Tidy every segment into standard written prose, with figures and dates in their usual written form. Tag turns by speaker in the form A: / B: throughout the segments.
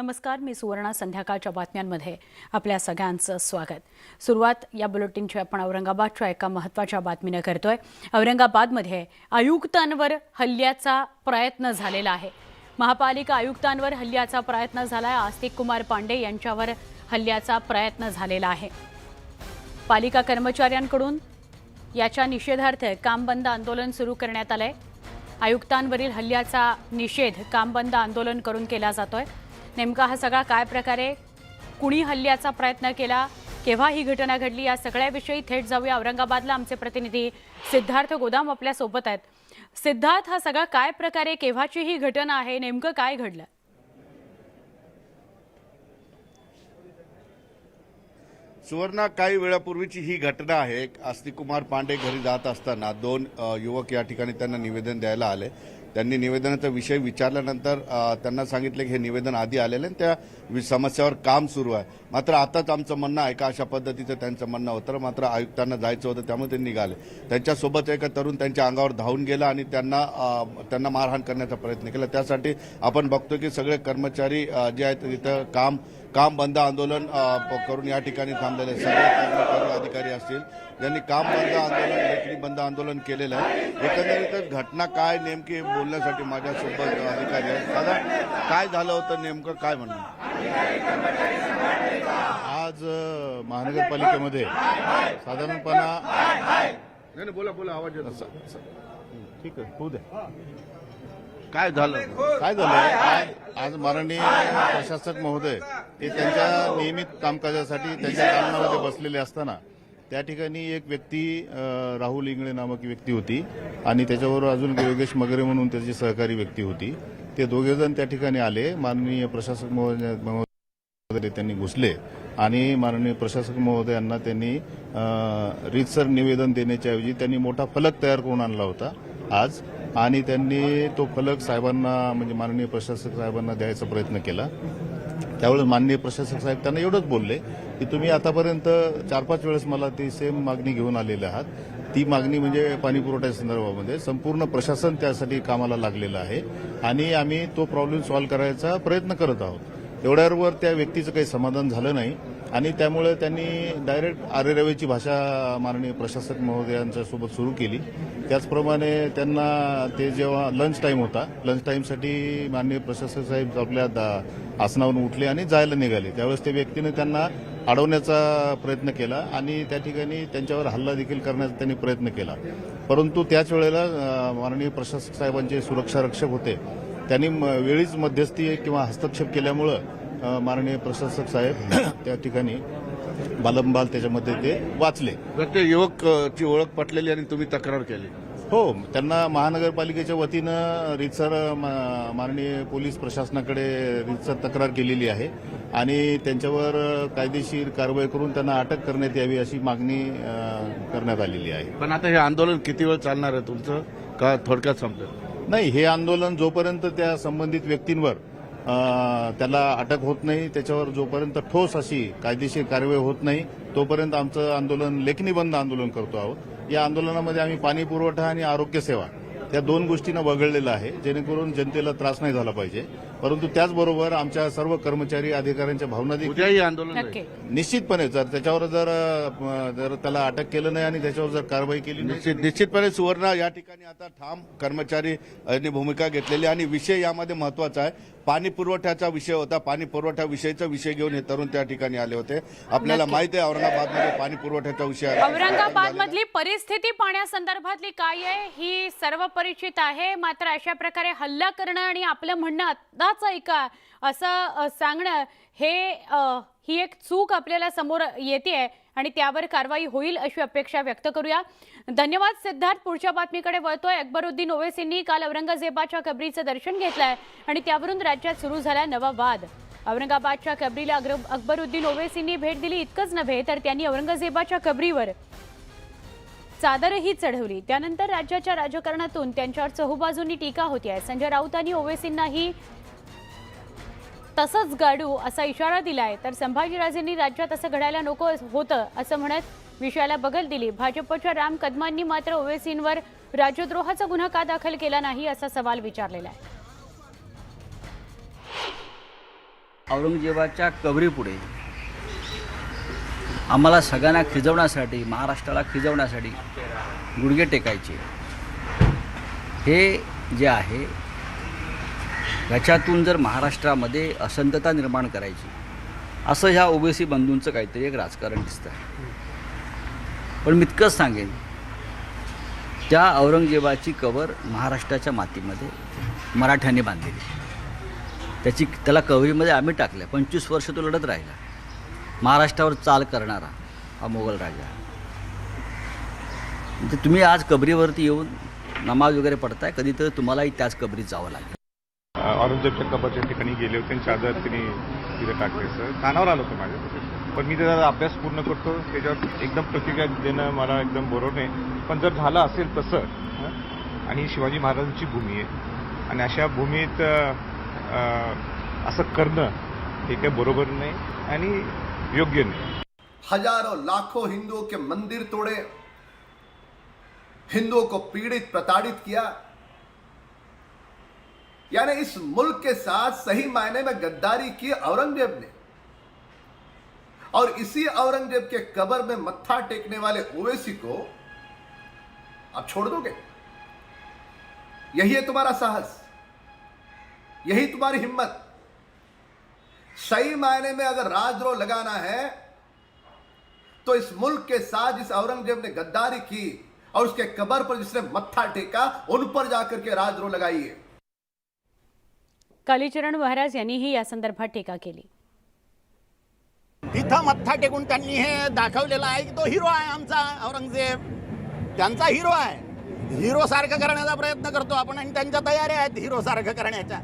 A: नमस्कार, मी सुवर्णा. संध्याकाळच्या बातम्यांमध्ये आपल्या सगळ्यांचं स्वागत. सुरुवात या बुलेटिनची आपण औरंगाबादच्या एका महत्त्वाच्या बातमीने करतोय. औरंगाबादमध्ये आयुक्तांवर हल्ल्याचा प्रयत्न झालेला आहे. महापालिका आयुक्तांवर हल्ल्याचा प्रयत्न झालाय. आस्तिक कुमार पांडे यांच्यावर हल्ल्याचा प्रयत्न झालेला आहे. पालिका कर्मचाऱ्यांकडून याच्या निषेधार्थ काम बंद आंदोलन सुरू करण्यात आलंय. आयुक्तांवरील हल्ल्याचा निषेध काम बंद आंदोलन करून केला जातोय. नेमका हा सगळा काय प्रकारे, कुणी हल्ल्याचा प्रयत्न केला, केव्हा ही घटना घडली, या सगळ्याविषयी थेट जाऊया. औरंगाबादला आमचे प्रतिनिधी सिद्धार्थ गोदाम आपल्या सोबत आहेत. सिद्धार्थ, हा सगळा काय प्रकारे, केव्हाची ही घटना आहे, नेमकं काय घडलं?
B: सुवर्णा, काही वेळापूर्वीची ही घटना आहे. आस्तिक कुमार पांडे घरी जात असताना दोन युवक या ठिकाणी त्यांना निवेदन द्यायला आले. त्यांनी निवेदनाचा विषय विचारल्यानंतर त्यांना सांगितले की हे निवेदन आधी आलेलं आणि त्या समस्यावर काम सुरू आहे. मात्र आताच आमचं म्हणणं आहे का, अशा पद्धतीचं त्यांचं म्हणणं होतं. मात्र आयुक्तांना जायचं होतं, त्यामुळे ते निघाले. त्यांच्यासोबत एका तरुण त्यांच्या अंगावर धावून गेला आणि त्यांना मारहाण करण्याचा प्रयत्न केला. त्यासाठी आपण बघतो की सगळे कर्मचारी जे आहेत तिथं काम बंद आंदोलन करून या ठिकाणी थांबलेले सगळे कर्मचारी अधिकारी असतील ज्यांनी काम बंद आंदोलन, लेखणी बंद आंदोलन केलेलं आहे. एकंदरीतच घटना काय नेमकी बोलण्यासाठी माझ्यासोबत अधिकारी आहेत. दादा, काय झालं होतं नेमकं, काय म्हणणं?
C: आज महानगरपालिकेमध्ये साधारणपणा
B: नाही, बोला, आवाज येतो.
C: ठीक आहे, होऊ द्या.
B: काय झालं?
C: आज माननीय प्रशासक महोदय हे त्यांच्या नियमित कामकाजासाठी त्यांच्या कामामध्ये बसलेले असताना त्या ठिकाणी एक व्यक्ती राहुल इंगळे नामक व्यक्ती होती आणि त्याच्याबरोबर अजून योगेश मगरे म्हणून त्याची सहकारी व्यक्ती होती. ते दोघेजण त्या ठिकाणी आले. माननीय प्रशासक महोदय त्यांनी घुसले आणि माननीय प्रशासक महोदयांना त्यांनी रीतसर निवेदन देण्याच्या ऐवजी त्यांनी मोठा फलक तयार करून आणला होता आज, आणि त्यांनी तो फलक साहेबांना, म्हणजे माननीय प्रशासक साहेबांना द्यायचा प्रयत्न केला. त्यावेळेस माननीय प्रशासक साहेब त्यांना एवढंच बोलले की तुम्ही आतापर्यंत 4-5 वेळेस मला ती सेम मागणी घेऊन आलेले आहात. ती मागणी म्हणजे पाणी पुरवठ्या संदर्भामध्ये संपूर्ण प्रशासन त्यासाठी कामाला लागलेलं आहे आणि आम्ही तो प्रॉब्लेम सॉल्व्ह करायचा प्रयत्न करत आहोत. एवढ्यावर त्या व्यक्तीचं काही समाधान झालं नाही आणि त्यामुळे त्यांनी डायरेक्ट आरेरवेची भाषा माननीय प्रशासक महोदयांच्या सोबत सुरू केली. त्याचप्रमाणे त्यांना ते जेव्हा लंच टाईम होता, लंच टाईमसाठी माननीय प्रशासक साहेब आपल्या आसनावरून उठले आणि जायला निघाले. त्यावेळेस त्या व्यक्तीने त्यांना अडवण्याचा प्रयत्न केला आणि त्या ठिकाणी त्यांच्यावर हल्ला देखील करण्याचा त्यांनी प्रयत्न केला. परंतु त्याच वेळेला माननीय प्रशासक साहेबांचे सुरक्षा रक्षक होते, त्यांनी वेळीच मध्यस्थी किंवा हस्तक्षेप केल्यामुळं माननीय प्रशासक साहेब त्या ठिकाणी बालंबाल त्याच्यामध्ये ते वाचले.
B: ते युवकची ओळख पटलेली आणि तुम्ही तक्रार केली?
C: हो, त्यांना महानगरपालिकेच्या वतीनं रीतसर माननीय पोलीस प्रशासनाकडे रीतसर तक्रार केलेली आहे आणि त्यांच्यावर कायदेशीर कारवाई करून त्यांना अटक करण्यात यावी अशी मागणी करण्यात आलेली आहे.
B: पण आता हे आंदोलन किती वेळ चालणार आहे तुमचं, का थोडक्यात संपलं?
C: नाही, हे आंदोलन जोपर्यंत त्या संबंधित व्यक्तींवर त्याला अटक होत नाही, त्याच्यावर जोपर्यंत ठोस अशी कायदेशीर कारवाई होत नाही, तोपर्यंत आमचं आंदोलन लेखणी बंद आंदोलन करतो आहोत. या आंदोलनामध्ये आम्ही पाणी पुरवठा आणि आरोग्य सेवा या दोन गोष्टींना वगळलेलं आहे, जेणेकरून जनतेला त्रास नाही झाला पाहिजे. परंतु त्याचबरोबर आमच्या सर्व कर्मचारी अधिकाऱ्यांच्या भावना
B: उद्याही आंदोलन
C: निश्चितपणे जर त्याला अटक केलं नाही आणि त्याच्यावर जर कारवाई केली
B: निश्चितपणे सुवर्ण या ठिकाणी आता ठाम कर्मचारी यांनी भूमिका घेतलेली आणि विषय यामध्ये महत्वाचा आहे. पाणी पुरवठ्याचा विषय होता. पाणी पुरवठा विषयीचा विषय घेऊन हे तरुण त्या ठिकाणी आले होते. आपल्याला माहिती आहे औरंगाबादमध्ये पाणी पुरवठ्याचा विषय आहे.
A: औरंगाबादमधली परिस्थिती पाण्यासंदर्भातली काय आहे ही सर्व परिचित आहे. मात्र अशा प्रकारे हल्ला करणं आणि आपलं म्हणणं आत्ताच ऐका असं सांगणं ही एक चूक आपल्याला समोर येते आणि त्यावर कारवाई होईल अशी अपेक्षा व्यक्त करूया. धन्यवाद सिद्धार्थ. पुढच्या बातमीकडे वळतोय. अकबरुद्दीन ओवैसींनी काल औरंगजेबाच्या कबरीचं दर्शन घेतलंय आणि त्यावरून राज्यात सुरू झाला नवा वाद. औरंगाबादच्या कबरीला अकबरुद्दीन ओवैसींनी भेट दिली. इतकंच नव्हे तर त्यांनी औरंगजेबाच्या कबरीवर चादरही चढवली. त्यानंतर राज्याच्या राजकारणातून त्यांच्यावर चहूबाजूंनी टीका होती आहे. संजय राऊतांनी ओवैसींनाही तसंच गाडू असा इशारा दिलाय, तर संभाजीराजेंनी राज्यात असं घडायला नको होतं असं म्हणत विषयाला बगल दिली. भाजपच्या राम कदमांनी मात्र ओवैसींवर राज्यद्रोहाचा गुन्हा का दाखल केला नाही असा सवाल विचारलेला आहे.
D: औरंगजेबाच्या कबरीपुढे आम्हाला सगळ्यांना खिजवण्यासाठी, महाराष्ट्राला खिजवण्यासाठी गुडघे टेकायचे, हे जे आहे ह्याच्यातून जर महाराष्ट्रामध्ये असंतता निर्माण करायची असं ह्या ओबीसी बंधूंचं काहीतरी एक राजकारण दिसतं आहे. पण मी इतकंच सांगेन, त्या औरंगजेबाची कबर महाराष्ट्राच्या मातीमध्ये मराठ्यांनी बांधलेली, त्याला कबरीमध्ये आम्ही टाकलं. 25 वर्ष तो लढत राहिला, महाराष्ट्रावर चाल करणारा हा मोगल राजा. म्हणजे तुम्ही आज कबरीवरती येऊन नमाज वगैरे पडताय, कधी तर तुम्हालाही त्याच कबरीत जावं लागेल.
E: औरंगजेबच्या कबरच्या ठिकाणी गेले होते आणि चादर तिने तिथे टाकले. सर कानावर आलं होतं माझ्या, पण मी त्याचा अभ्यास पूर्ण करतो, त्याच्यावर एकदम प्रतिक्रिया देणं मला एकदम बरोबर नाही. पण जर झालं असेल तसं, आणि शिवाजी महाराजांची भूमी आहे आणि अशा भूमीत असं करणं हे काही बरोबर नाही आणि योग्य नहीं।
F: हजारों लाखों हिंदुओं के मंदिर तोड़े, हिंदुओं को पीड़ित प्रताड़ित किया, यानी इस मुल्क के साथ सही मायने में गद्दारी की औरंगजेब ने। और इसी औरंगजेब के कब्र में मत्था टेकने वाले ओवैसी को आप छोड़ दोगे? यही है तुम्हारा साहस, यही तुम्हारी हिम्मत। सही मायने में अगर राजद्रोह लगाना है तो इस मुल्क के साथ जिस औरंगजेब ने गद्दारी की और उसके कब्र पर जिसने मत्था टेका, उन पर जाकर के राजद्रोह लगाइए।
A: कालीचरण महाराज यांनीही या संदर्भात टीका केली।
G: तिथं मत्था टेकून त्यांनी हे दाखवलेलं आहे की तो हिरो आहे आमचा औरंगजेब, त्यांचा हिरो आहे। हिरो सारखं करण्याचा प्रयत्न करतो आपण आणि त्यांच्या तयारी आहेत हिरो सारखं करण्याच्या।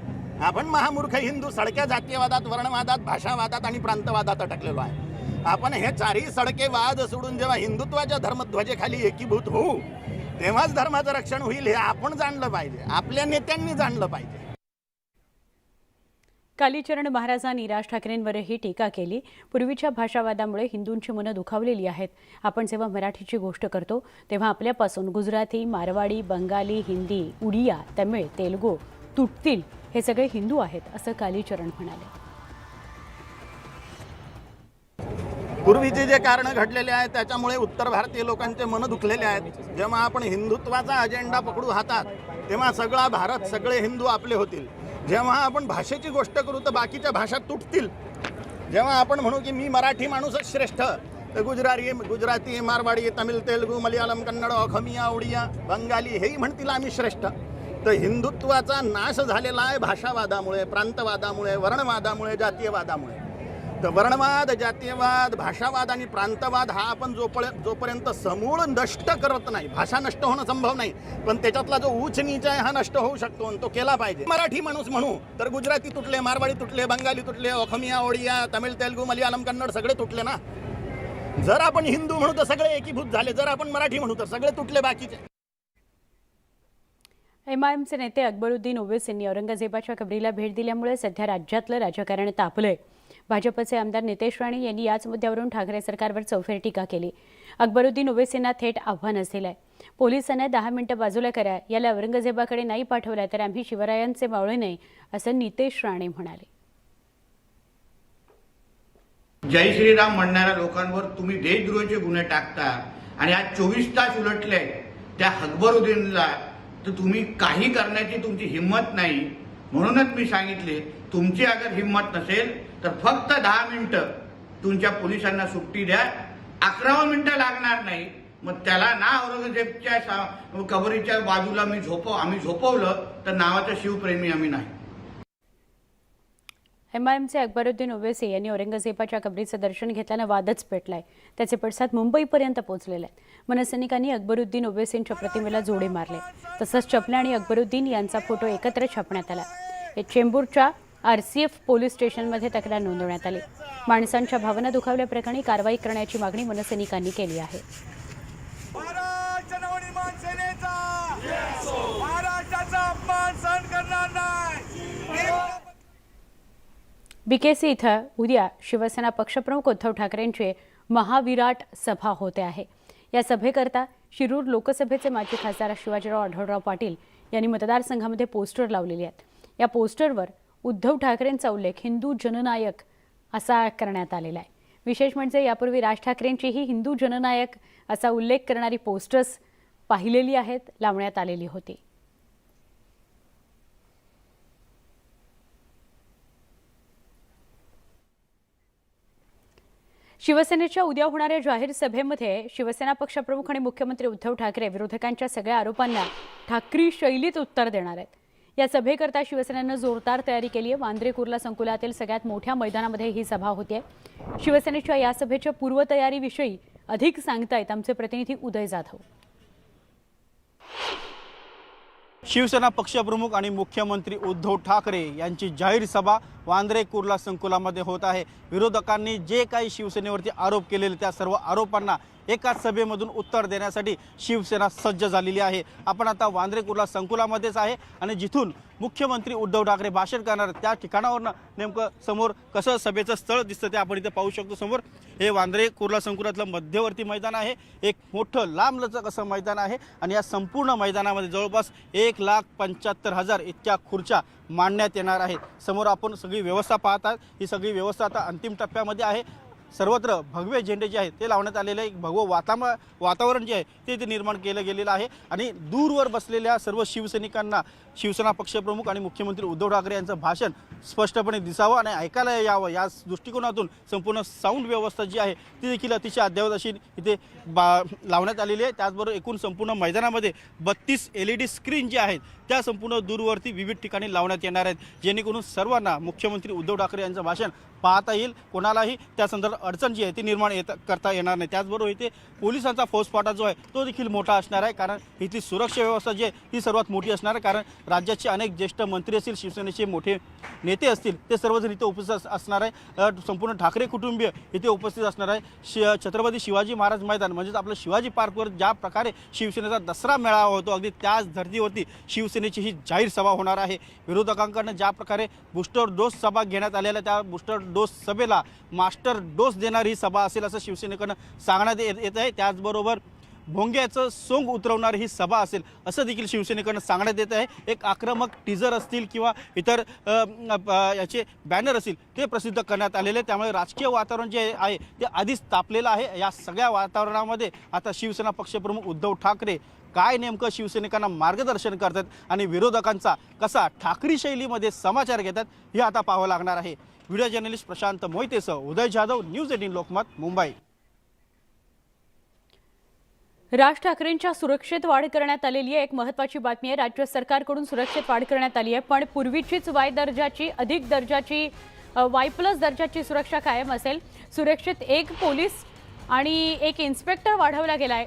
G: आपण महामूर्ख हिंदू सडक्या जातीयवादात, वर्णवादात, भाषावादात आणि प्रांतवादात अटकलेलो आहे। आपण हे चारही सडके वाद सोडून जेव्हा हिंदुत्वाच्या धर्मध्वजेखाली एकीभूत होऊ तेव्हाच धर्माचं रक्षण होईल, हे आपण जाणलं पाहिजे, आपल्या नेत्यांनी जाणलं पाहिजे।
A: कालीचरण महाराजांनी राज ठाकरेंवरही टीका केली। पूर्वीच्या भाषावादामुळे हिंदूंची मनं दुखावलेली आहेत। आपण जेव्हा मराठीची गोष्ट करतो तेव्हा आपल्यापासून गुजराती, मारवाडी, बंगाली, हिंदी, उडिया, तमिळ, तेलुगू तुटतील, हे सगळे हिंदू आहेत, असं कालीचरण म्हणाले।
G: पूर्वीचे जे कारण घडलेले आहेत त्याच्यामुळे उत्तर भारतीय लोकांचे मन दुखलेले आहेत। जेव्हा आपण हिंदुत्वाचा अजेंडा पकडू हातात तेव्हा सगळा भारत, सगळे हिंदू आपले होतील। जेव्हा आपण भाषेची गोष्ट करू तर बाकीच्या भाषा तुटतील। जेव्हा आपण म्हणू की मी मराठी माणूसच श्रेष्ठ, तर गुजराती, मारवाडी, तमिळ, तेलुगू, मल्याळम, कन्नड, ओखमिया, उडिया, बंगाली हेही म्हणतील आम्ही श्रेष्ठ। तर हिंदुत्वाचा नाश झालेला आहे भाषावादामुळे, प्रांतवादामुळे, वर्णवादामुळे, जातीयवादामुळे। तर वर्णवाद, जातीयवाद, भाषावाद आणि प्रांतवाद हा आपण जोपर्यंत समूळ नष्ट करत नाही, भाषा नष्ट होणं संभव नाही, पण त्याच्यातला जो उच्च नीच आहे हा नष्ट होऊ शकतो आणि तो केला पाहिजे। मराठी माणूस म्हणू तर गुजराती तुटले, मारवाडी तुटले, बंगाली तुटले, ओखमिया, ओडिया, तमिळ, तेलुगू, मल्याळम, कन्नड सगळे तुटले ना। जर आपण हिंदू म्हणू तर सगळे एकीभूत झाले, जर आपण मराठी म्हणू तर सगळे तुटले बाकीचे।
A: एमआयएमचे नेते अकबरुद्दीन ओवैसींनी औरंगजेबाच्या कबरीला भेट दिल्यामुळे सध्या राज्यातलं राजकारण तापलंय। भाजपचे आमदार नितेश राणे यांनी याच मुद्द्यावरून ठाकरे सरकारवर चौफेर टीका केली। अकबरुद्दीन ओवैसींना थेट आव्हानच दिलंय। पोलिसांना 10 मिनिटं बाजूला करा, याला औरंगजेबाकडे नाही पाठवलं तर आम्ही शिवरायांचे मावळे नाही, असं नितेश राणे म्हणाले।
H: जय श्रीराम म्हणणाऱ्या लोकांवर तुम्ही देशद्रोहाचे गुन्हे टाकता आणि आज 24 तास उलटले त्या अकबरुद्दीनला, तर तुम्ही काही करण्याची तुमची हिम्मत नाही। म्हणूनच मी सांगितले, तुमची अगर हिम्मत नसेल तर फक्त 10 मिनिटं तुमच्या पोलिसांना सुट्टी द्या, 11 मिनिटं लागणार नाही। मग त्याला ना औरंगजेबच्या कबरीच्या बाजूला आम्ही झोपवलं तर नावाचा शिवप्रेमी आम्ही नाही।
A: एमआयएमचे अकबरुद्दीन ओवैसी यांनी औरंगजेबाच्या कबरीचं दर्शन घेतल्यानं वादच पेटलाय। त्याचे पडसाद मुंबईपर्यंत पोहोचलेले आहेत। मनसैनिकांनी अकबरुद्दीन ओवैसींच्या प्रतिमेला जोडे मारले, तसंच चपला आणि अकबरुद्दीन यांचा फोटो एकत्र छापण्यात आला। चेंबूरच्या आरसीएफ पोलीस स्टेशनमध्ये तक्रार नोंदवण्यात आली। माणसांच्या भावना दुखावल्याप्रकरणी कारवाई करण्याची मागणी मनसैनिकांनी केली आहे। बीकेसी इथं उद्या शिवसेना पक्षप्रमुख उद्धव ठाकरेंची महाविराट सभा होते आहे। या सभेकरता शिरूर लोकसभेचे माजी खासदार शिवाजीराव आढळराव पाटील यांनी मतदारसंघामध्ये पोस्टर लावलेली आहेत। या पोस्टरवर उद्धव ठाकरेंचा उल्लेख हिंदू जननायक असा करण्यात आलेला आहे. विशेष म्हणजे यापूर्वी राज ठाकरेंचीही हिंदू जननायक असा उल्लेख करणारी पोस्टर्स पाहिलेली आहेत, लावण्यात आलेली होती. शिवसेनेच्या उद्या होणाऱ्या जाहीर सभेमध्ये शिवसेना पक्षप्रमुख आणि मुख्यमंत्री उद्धव ठाकरे विरोधकांच्या सगळ्या आरोपांना ठाकरी शैलीत उत्तर देणार आहेत. या सभेकरता शिवसेनेनं जोरदार तयारी केली आहे. वांद्रे कुर्ला संकुलातील सगळ्यात मोठ्या मैदानामध्ये ही सभा होते. शिवसेनेच्या या सभेच्या पूर्वतयारीविषयी अधिक सांगतायत आमचे प्रतिनिधी उदय जाधव.
I: शिवसेना पक्षप्रमुख आणि मुख्यमंत्री उद्धव ठाकरे यांची जाहीर सभा वांद्रे कुर्ला संकुलामध्ये होत आहे. विरोधकांनी जे काही शिवसेनेवरती आरोप केलेले त्या सर्व आरोपांना एकाच सभेमधून उत्तर देण्यासाठी शिवसेना सज्ज झालेली आहे. आपण आता वांद्रे कुर्ला संकुलामध्येच आहे आणि जिथून मुख्यमंत्री उद्धव ठाकरे भाषण करणार त्या ठिकाणावरनं नेमकं समोर कसं सभेचं स्थळ दिसतं ते आपण इथे पाहू शकतो. समोर हे वांद्रे कुर्ला संकुलातलं मध्यवर्ती मैदान आहे. एक मोठं लांबलचक असं मैदान आहे आणि या संपूर्ण मैदानामध्ये जवळपास 1,75,000 इतक्या खुर्च्या मांडण्यात येणार आहेत. समोर आपण सगळी व्यवस्था पाहतात. ही सगळी व्यवस्था आता अंतिम टप्प्यामध्ये आहे. सर्वत्र भगवे झेंडे जे आहेत ते लावण्यात आलेले आहे. भगवं वातावरण जे आहे ते इथे निर्माण केलं गेलेलं आहे आणि दूरवर बसलेल्या सर्व शिवसैनिकांना शिवसेना पक्षप्रमुख आणि मुख्यमंत्री उद्धव ठाकरे यांचं भाषण स्पष्टपणे दिसावं आणि ऐकायला यावं या दृष्टिकोनातून संपूर्ण साऊंड व्यवस्था जी आहे ती देखील अतिशय अद्ययावत अशी इथे लावण्यात आलेली आहे. त्याचबरोबर एकूण संपूर्ण मैदानामध्ये 32 LED स्क्रीन जे आहेत त्या संपूर्ण दूरवरती विविध ठिकाणी लावण्यात येणार आहेत, जेणेकरून सर्वांना मुख्यमंत्री उद्धव ठाकरे यांचं भाषण पाहता येईल. कोणालाही त्या संदर्भात अडचण जी आहे ती निर्माण करता येणार नाही. त्याचबरोबर इथे पोलिसांचा फौजफाटा जो आहे तो देखील मोठा असणार आहे, कारण इथली सुरक्षा व्यवस्था जी आहे ती सर्वात मोठी असणार आहे. कारण राज्याचे अनेक ज्येष्ठ मंत्री असतील, शिवसेनेचे मोठे नेते असतील, ते सर्वजण इथे उपस्थित असणार आहे. संपूर्ण ठाकरे कुटुंबीय इथे उपस्थित असणार आहे. छत्रपती शिवाजी महाराज मैदान म्हणजेच आपलं शिवाजी पार्कवर ज्या प्रकारे शिवसेनेचा दसरा मेळावा होतो अगदी त्याच धर्तीवरती शिवसेनेची ही जाहीर सभा होणार आहे. विरोधकांकडून ज्या प्रकारे बूस्टर डोस सभा घेण्यात आलेल्या त्या बूस्टर डोस सभेला मास्टर डोस देणारी सभा असेल असं शिवसेनेकडून सांगण्यात येत आहे. त्याचबरोबर भोंग्याचं सोंग उतरवणार ही सभा असेल असं देखील शिवसेनेकडून सांगण्यात येत आहे. एक आक्रमक टीजर असतील किंवा इतर याचे बॅनर असतील ते प्रसिद्ध करण्यात आलेले. त्यामुळे राजकीय वातावरण जे आहे ते आधीच तापलेलं आहे. या सगळ्या वातावरणामध्ये आता शिवसेना पक्षप्रमुख उद्धव ठाकरे काय नेमकं शिवसैनिकांना मार्गदर्शन करतात आणि विरोधकांचा कसा ठाकरी शैलीमध्ये समाचार घेतात हे आता पाहावं लागणार आहे. व्हिडिओ जर्नलिस्ट प्रशांत मोहितेसह उदय जाधव, न्यूज 18 लोकमत, मुंबई.
A: राज ठाकरेंच्या सुरक्षेत वाढ करण्यात आलेली आहे. एक महत्त्वाची बातमी आहे. राज्य सरकारकडून सुरक्षेत वाढ करण्यात आली आहे, पण पूर्वीचीच वाय दर्जाची अधिक दर्जाची Y+ दर्जाची सुरक्षा कायम असेल. सुरक्षेत एक पोलीस आणि एक इन्स्पेक्टर वाढवला गेला आहे.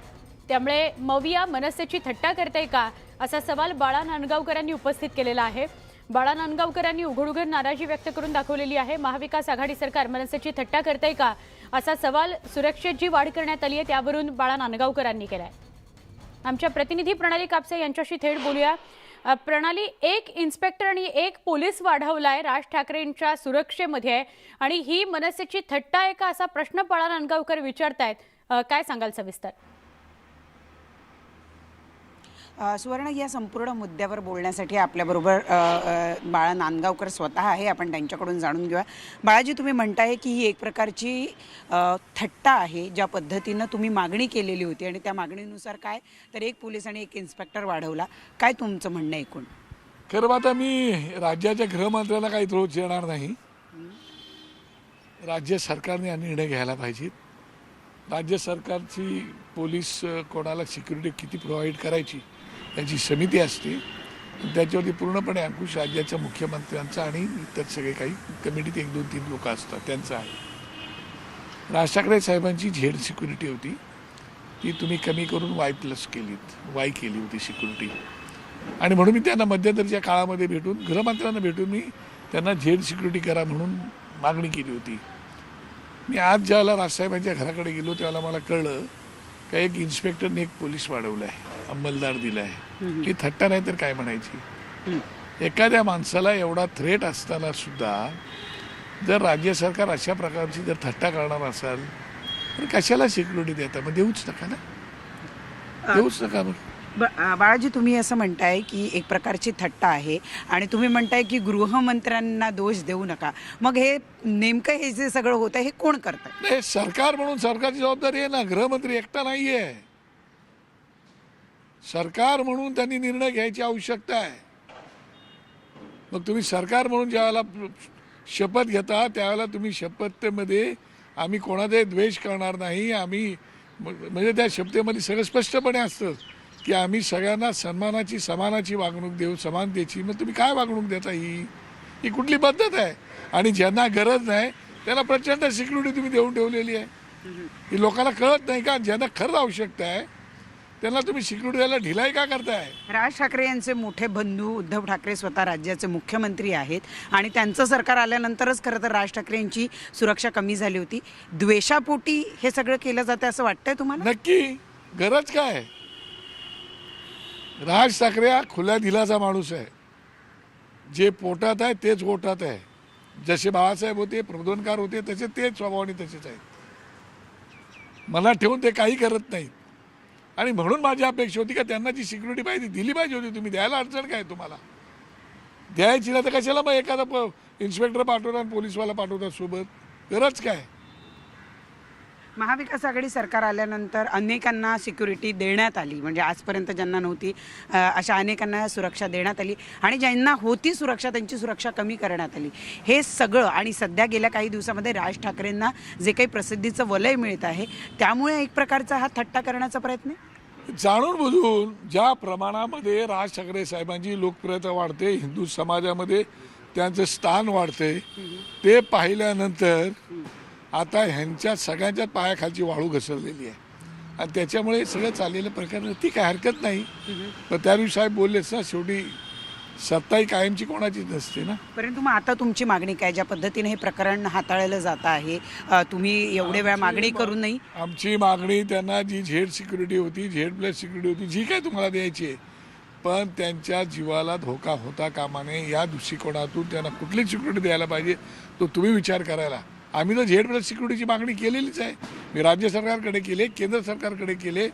A: त्यामुळे मविया मनसेची थट्टा करते का असा सवाल बाळा नांदगावकरांनी उपस्थित केलेला आहे. बाळा नांदगावकरांनी उघड नाराजी व्यक्त करून दाखवलेली आहे. महाविकास आघाडी सरकार मनसेची थट्टा करते का असा सवाल सुरक्षेत जी वाढ करण्यात आली आहे त्यावरून बाळा नांदगावकरांनी केला आहे. आमच्या प्रतिनिधी प्रणाली कापसे यांच्याशी थेट बोलूया. प्रणाली, एक इन्स्पेक्टर आणि एक पोलीस वाढवलाय राज ठाकरेंच्या सुरक्षेमध्ये आणि ही मनसेची थट्टा आहे का असा प्रश्न बाळा नांदगावकर विचारतायत. काय सांगाल सविस्तर?
J: सुवर्ण, या संपूर्ण मुद्द्यावर बोलण्यासाठी आपल्याबरोबर बाळा नांदगावकर स्वतः आहे. आपण त्यांच्याकडून जाणून घेऊया. बाळाजी, तुम्ही म्हणताय की ही एक प्रकारची थट्टा आहे. ज्या पद्धतीनं तुम्ही मागणी केलेली होती आणि त्या मागणीनुसार काय तर एक पोलीस आणि एक इन्स्पेक्टर वाढवला, काय तुमचं म्हणणं एकूण?
K: खरं आता मी राज्याच्या गृहमंत्र्याला काही रोज येणार नाही. राज्य सरकारने हा निर्णय घ्यायला पाहिजे. राज्य सरकारची पोलीस कोणाला सिक्युरिटी किती प्रोव्हाइड करायची त्याची समिती असते. त्याच्यावरती पूर्णपणे अंकुश राज्याच्या मुख्यमंत्र्यांचा आणि इतर सगळे काही कमिटीत 1-2-3 लोक असतात त्यांचा आहे. राज ठाकरे साहेबांची झेड सिक्युरिटी होती ती तुम्ही कमी करून Y+ केलीत, वाय केली होती सिक्युरिटी. आणि म्हणून मी त्यांना मध्यंतरीच्या काळामध्ये भेटून गृहमंत्र्यांना भेटून मी त्यांना झेड सिक्युरिटी करा म्हणून मागणी केली होती. मी आज ज्यावेळेला राजसाहेबांच्या घराकडे गेलो त्यावेळेला मला कळलं का एक इन्स्पेक्टरने एक पोलीस वाढवला आहे, अंमलदार दिला आहे. ही थट्टा नाही तर काय म्हणायची. एखाद्या माणसाला एवढा थ्रेट असताना सुद्धा जर राज्य सरकार अशा प्रकारची जर थट्टा करणार असाल तर कशाला सिक्युरिटी देता? मग देऊच नका ना, देऊच नका. मग
J: बाळाजी, तुम्ही असं म्हणताय की एक प्रकारची थट्टा आहे आणि तुम्ही म्हणताय की गृहमंत्र्यांना दोष देऊ नका. मग हे नेमकं हे जे सगळं होतं हे कोण करतं?
K: नाही, सरकार म्हणून सरकारची जबाबदारी आहे ना, गृहमंत्री एकटा नाही आहे. सरकार म्हणून त्यांनी निर्णय घ्यायची आवश्यकता आहे. मग तुम्ही सरकार म्हणून ज्यावेळेला शपथ घेता त्यावेळेला तुम्ही शपथेमध्ये आम्ही कोणाचाही द्वेष करणार नाही, आम्ही म्हणजे त्या शपथेमध्ये सगळं स्पष्टपणे असतं की आम्ही सगळ्यांना सन्मानाची समानाची वागणूक देऊ, समानतेची. मग तुम्ही काय वागणूक देता? ही कुठली पद्धत आहे? आणि ज्यांना गरज नाही त्यांना प्रचंड सिक्युरिटी तुम्ही देऊन ठेवलेली आहे. ही लोकांना कळत नाही का? ज्यांना खरंच आवश्यकता आहे त्यांना तुम्ही सिक्युरिटी द्यायला ढिलाई का करताय?
J: राज ठाकरे यांचे मोठे बंधू उद्धव ठाकरे स्वतः राज्याचे मुख्यमंत्री आहेत आणि त्यांचं सरकार आल्यानंतरच खरं तर राज ठाकरे यांची सुरक्षा कमी झाली होती. द्वेषापोटी हे सगळं केलं जातं असं वाटतंय तुम्हाला?
K: नक्की. गरज काय? राज ठाकरे हा खुल्या दिलाचा माणूस आहे. जे पोटात आहे तेच गोटात आहे. जसे बाळासाहेब होते, प्रबोधनकार होते, तसे तेच स्वभावाने तसेच आहेत. मनात ठेवून ते काही करत नाहीत. आणि म्हणून माझी अपेक्षा होती का त्यांना जी सिक्युरिटी पाहिजे दिली पाहिजे होती. तुम्ही द्यायला अडचण काय? तुम्हाला द्यायची ना तर कशाला मग एखादा इन्स्पेक्टर पाठवतात आणि पोलीसवाला पाठवतात सोबत? गरज काय?
J: महाविकास आघाडी सरकार आल्यानंतर अनेकांना सिक्युरिटी देण्यात आली, म्हणजे आजपर्यंत ज्यांना नव्हती अशा अनेकांना सुरक्षा देण्यात आली आणि ज्यांना होती सुरक्षा त्यांची सुरक्षा कमी करण्यात आली. हे सगळं आणि सध्या गेल्या काही दिवसामध्ये राज ठाकरेंना जे काही प्रसिद्धीचं वलय मिळत आहे त्यामुळे एक प्रकारचा हा थट्टा करण्याचा प्रयत्न आहे.
K: जाणून बुजून ज्या प्रमाणामध्ये राज ठाकरे साहेबांची लोकप्रियता वाढते, हिंदू समाजामध्ये त्यांचं स्थान वाढते, ते पाहिल्यानंतर आता ह्यांच्या सगळ्यांच्याच पायाखालची वाळू घसरलेली आहे आणि त्याच्यामुळे सगळं चाललेलं प्रकरण ती काय हरकत नाही. पण त्या दिवशी साहेब बोललेच ना, शेवटी सत्ता ही कायमची कोणाचीच नसते ना.
J: परंतु मग आता तुमची मागणी काय? ज्या पद्धतीने हे प्रकरण हाताळलं जात आहे, तुम्ही एवढे वेळा मागणी करूनही
K: आमची मागणी त्यांना जी झेड सिक्युरिटी होती, झेड प्लस सिक्युरिटी होती, जी काय तुम्हाला द्यायची आहे, पण त्यांच्या जीवाला धोका होता कामा नये या दृष्टिकोनातून त्यांना कुठली सिक्युरिटी द्यायला पाहिजे तो तुम्ही विचार करायला. आम्ही तर झेड प्लस सिक्युरिटीची मागणी केलेलीच आहे. मी राज्य सरकारकडे केले, केंद्र सरकारकडे केले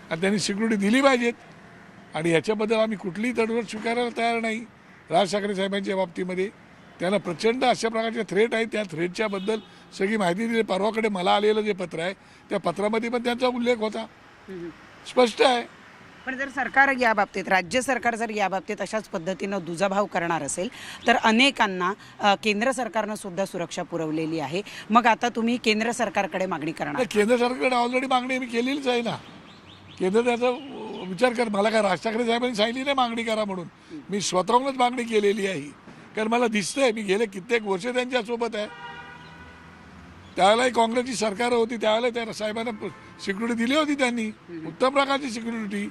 K: आणि त्यांनी सिक्युरिटी दिली पाहिजेत आणि याच्याबद्दल आम्ही कुठलीही तडजोड स्वीकारायला तयार नाही. राज ठाकरे साहेबांच्या बाबतीमध्ये त्यांना प्रचंड अशा प्रकारचे थ्रेट आहे. त्या थ्रेटच्याबद्दल सगळी माहिती दिली. परवाकडे मला आलेलं जे पत्र आहे त्या पत्रामध्ये पण त्यांचा उल्लेख होता, स्पष्ट आहे.
J: पण जर सरकार या बाबतीत, राज्य सरकार जर या बाबतीत अशाच पद्धतीनं दुजाभाव करणार असेल तर अनेकांना केंद्र सरकारनं सुद्धा सुरक्षा पुरवलेली आहे. मग आता तुम्ही केंद्र सरकारकडे मागणी करणार?
K: केंद्र सरकारकडे ऑलरेडी मागणी मी केलेलीच आहे ना. केंद्र त्याचा विचार कर. मला काय राज ठाकरे साहेबांनी सांगितली नाही मागणी करा म्हणून. मी स्वतःहूनच मागणी केलेली आहे. कारण मला दिसतंय मी गेले कित्येक वर्ष त्यांच्यासोबत आहे. त्यावेळेलाही काँग्रेसची सरकार होती, त्यावेळेला त्या साहेबांना सिक्युरिटी दिली होती त्यांनी, उत्तम प्रकारची सिक्युरिटी.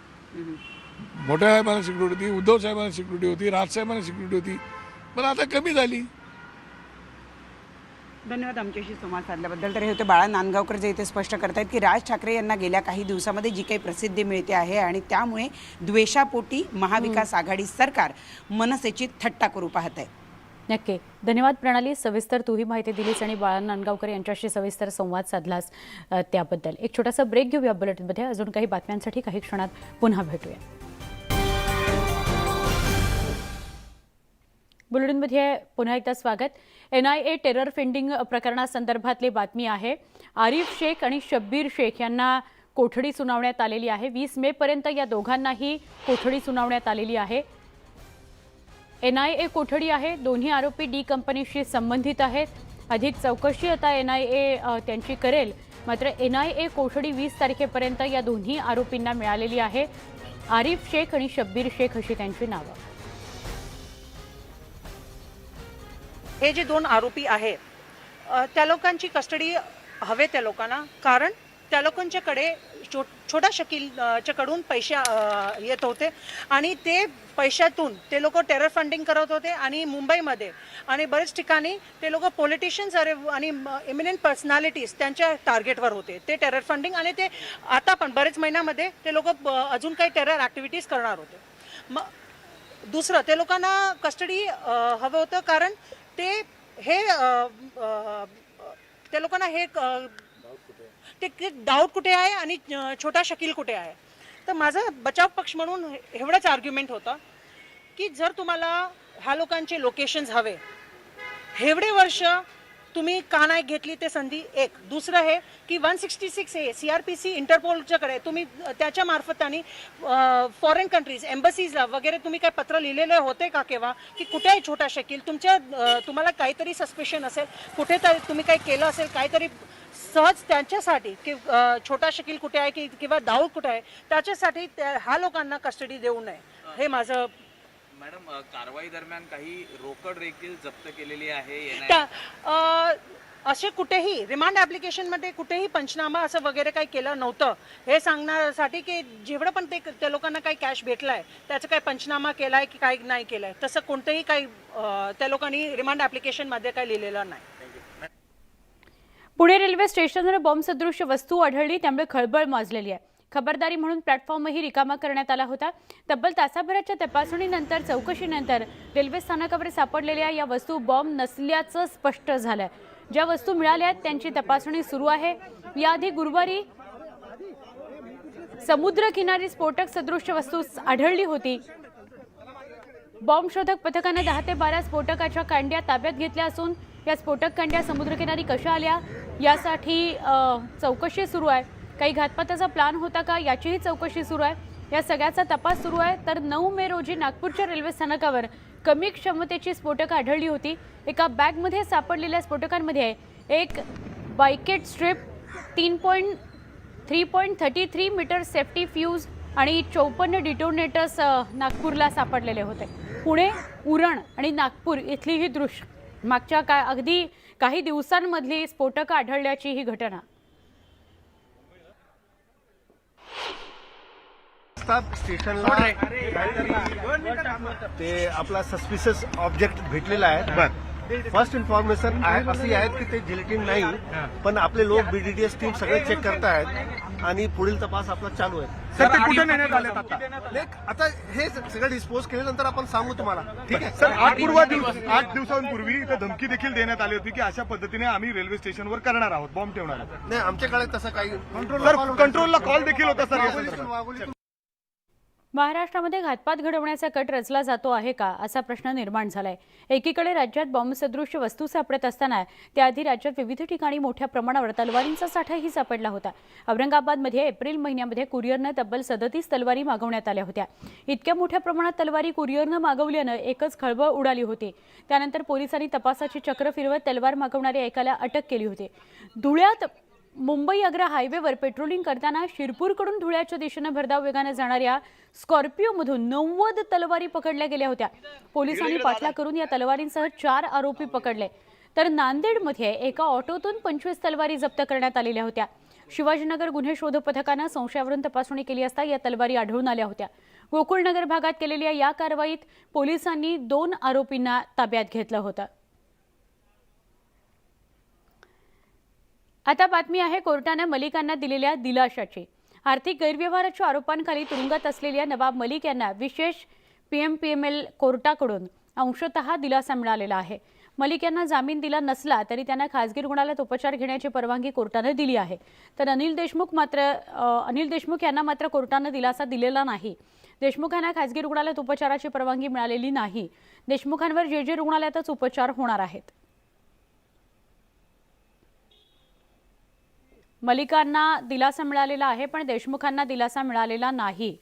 K: मोठ्या साहेबांना सिक्युरिटी होती, उद्धव साहेबांना सिक्युरिटी होती, राजसाहेबांना सिक्युरिटी होती, पण आता कमी झाली.
J: धन्यवाद आमच्याशी संवाद साधल्याबद्दल. तर हे होते बाळा नांदगावकर जे इथे स्पष्ट करतायत की राज ठाकरे यांना गेल्या काही दिवसामध्ये जी काही प्रसिद्धी मिळते आहे आणि त्यामुळे द्वेषापोटी महाविकास आघाडी सरकार मनसेची थट्टा करू पाहत आहे.
A: नक्की. धन्यवाद प्रणाली. सविस्तर तूही माहिती दिलीस आणि बाळा नांदगावकर यांच्याशी सविस्तर संवाद साधलास त्याबद्दल. एक छोटासा ब्रेक घेऊया बुलेटिनमध्ये. अजून काही बातम्यांसाठी काही क्षणात पुन्हा भेटूया. बुलेटिनमध्ये पुन्हा एकदा स्वागत. NIA टेरर फंडिंग प्रकरणासंदर्भातली बातमी आहे. आरिफ शेख आणि शब्बीर शेख यांना कोठडी सुनावण्यात आलेली आहे. 20 मेपर्यंत या दोघांनाही कोठडी सुनावण्यात आलेली आहे. NIA कोठडी आहे. दोन्ही आरोपी डी कंपनीशी संबंधित आहेत. अधिक चौकशी आता NIA त्यांची करेल. मात्र NIA कोठडी 20 तारखेपर्यंत या दोन्ही आरोपींना मिळालेली आहे. आरिफ शेख आणि शब्बीर शेख अशी त्यांची नावं.
L: हे जे दोन आरोपी आहेत त्या लोकांची कस्टडी हवे त्या लोकांना, कारण त्या लोकांच्याकडे छोटा शकीलच्याकडून पैसे येत होते आणि ते पैशातून ते लोक टेरर फंडिंग करत होते आणि मुंबईमध्ये आणि बरेच ठिकाणी ते लोक पॉलिटिशियन्स आणि इमिनेंट पर्सनॅलिटीज त्यांच्या टार्गेटवर होते ते टेरर फंडिंग. आणि ते आता पण बरेच महिन्यामध्ये ते लोक अजून काही टेरर ॲक्टिव्हिटीज करणार होते. मग दुसरं ते लोकांना कस्टडी हवं होतं कारण ते लोकांना हे ते डाऊट कुठे आहे आणि छोटा शकील कुठे आहे. तर माझा बचाव पक्ष म्हणून एवढाच आर्ग्युमेंट होता की जर तुम्हाला ह्या लोकांचे लोकेशन्स हवे, एवढे वर्ष तुम्ही का नाही घेतली ते संधी. एक दुसरं हे की 166 हे CRPC इंटरपोलच्याकडे तुम्ही त्याच्या मार्फताने फॉरेन कंट्रीज एम्बसीजला वगैरे तुम्ही काय पत्र लिहिलेले होते का केव्हा, की कुठे आहे छोटा शकील, तुम्हाला काहीतरी सस्पेशन असेल, कुठेतरी तुम्ही काही केलं असेल, काहीतरी सहज त्यांच्यासाठी की छोटा शकील कुठे आहे की किंवा दाऊद कुठे आहे त्याच्यासाठी ह्या लोकांना कस्टडी देऊ नये. हे माझं.
M: मॅडम, कारवाई दरम्यान काही रोकड देखील जप्त केलेली आहे.
L: असे कुठेही रिमांड ॲप्लिकेशनमध्ये कुठेही पंचनामा असं वगैरे काही केलं नव्हतं. हे सांगण्यासाठी की जेवढं पण त्या लोकांना काही कॅश भेटलाय त्याचं काही पंचनामा केलाय की काही नाही केलाय, तसं कोणतंही काही त्या लोकांनी रिमांड ॲप्लिकेशनमध्ये काही लिहिलेलं नाही.
A: पुणे रेल्वे स्टेशनवर बॉम्ब सदृश वस्तू आढळली, त्यामुळे खळबळ माजलेली आहे. खबरदारी म्हणून प्लॅटफॉर्मही रिकामा करण्यात आला होता. तब्बल तासाभराच्या तपासणीनंतर चौकशीनंतर रेल्वे स्थानकावर सापडलेल्या या वस्तू बॉम्ब नसल्याचं स्पष्ट झालं. ज्या वस्तू मिळाल्या आहेत त्यांची तपासणी सुरू आहे. याआधी गुरुवारी समुद्रकिनारी स्फोटक सदृश वस्तू आढळली होती. बॉम्ब शोधक पथकाने 10 ते 12 स्फोटकाच्या कांड्या ताब्यात घेतल्या असून या स्फोटक कांड्या समुद्रकिनारी कशा आल्या यासाठी चौकशी सुरू आहे. काही घातपाताचा प्लॅन होता का याचीही चौकशी सुरू आहे. या सगळ्याचा तपास सुरू आहे. तर 9 मे रोजी नागपूरच्या रेल्वे स्थानकावर कमी क्षमतेची स्फोटकं आढळली होती. एका बॅगमध्ये सापडलेल्या स्फोटकांमध्ये एक बायकेट स्ट्रिप, 3.33 मीटर सेफ्टी फ्यूज आणि 54 डिटोनेटर्स नागपूरला सापडलेले होते. पुणे, उरण आणि नागपूर इथली ही दृश्य मागच्या अगदी काही दिवसांमधली स्फोटकं आढळल्याची ही घटना.
N: स्टेशनला ते आपला सस्पिशियस ऑब्जेक्ट भेटलेला आहे. फर्स्ट इन्फॉर्मेशन अशी आहे की ते जिलेटिन नाही, पण आपले लोक BDDS टीम सगळे चेक करतायत आणि पुढील तपास आपला चालू आहे.
E: सर, ते कुठे नेण्यात आले
N: आता हे सगळं डिस्पोज केल्यानंतर आपण सांगू तुम्हाला. ठीक आहे
E: सर. 8 दिवसांपूर्वी इथं धमकी देखील देण्यात आली होती की अशा पद्धतीने आम्ही रेल्वे स्टेशनवर करणार आहोत, बॉम्ब ठेवणार आहोत.
N: नाही, आमच्याकडे तसं काही
E: कंट्रोलला कॉल देखील होता सर.
A: महाराष्ट्रामध्ये घातपात घडवण्याचा कट रचला जातो आहे का असा प्रश्न निर्माण झालाय. एकीकडे राज्यात बॉम्ब सदृश वस्तू सापडत असताना त्याआधी राज्यात विविध ठिकाणी मोठ्या प्रमाणावर तलवारींचा साठाही सापडला होता. औरंगाबादमध्ये एप्रिल महिन्यामध्ये कुरिअरनं तब्बल 37 तलवारी मागवण्यात आल्या होत्या. इतक्या मोठ्या प्रमाणात तलवारी कुरिअरनं मागवल्यानं एकच खळबळ उडाली होती. त्यानंतर पोलिसांनी तपासाची चक्र फिरवत तलवार मागवणाऱ्या एकाला अटक केली होती. धुळ्यात मुंबई आग्रा हायवेवर पेट्रोलिंग करताना शिरपूरकडून धुळ्याच्या दिशेनं भरधाव वेगाने जाणाऱ्या स्कॉर्पिओमधून 90 तलवारी पकडल्या गेल्या होत्या. पोलिसांनी पाठलाग करून या तलवारींसह 4 आरोपी पकडले. तर नांदेडमध्ये एका ऑटोतून 25 तलवारी जप्त करण्यात आलेल्या होत्या. शिवाजीनगर गुन्हे शोध पथकानं संशयावरून तपासणी केली असता या तलवारी आढळून आल्या होत्या. गोकुळनगर भागात केलेल्या या कारवाईत पोलिसांनी 2 आरोपींना ताब्यात घेतलं होतं. आता बातमी आहे कोर्टाने मलिकांना दिलेल्या दिलाशाची. आर्थिक गैरव्यवहाराच्या आरोपांखाली तुरुंगात असलेल्या नवाब मलिक यांना विशेष PMPML कोर्टाकडून अंशतः दिलासा मिळालेला आहे. मलिक यांना जामीन दिला नसला तरी त्यांना खासगी रुग्णालयात उपचार घेण्याची परवानगी कोर्टाने दिली आहे. तर अनिल देशमुख यांना मात्र कोर्टाने दिलासा दिलेला नाही. देशमुखांना खासगी रुग्णालयात उपचाराची परवानगी मिळालेली नाही. देशमुखांवर JJ रुग्णालयातच उपचार होणार आहेत. मलिकांना दिलासा मिळालेला आहे पण देशमुखांना दिलासा मिळालेला नाही.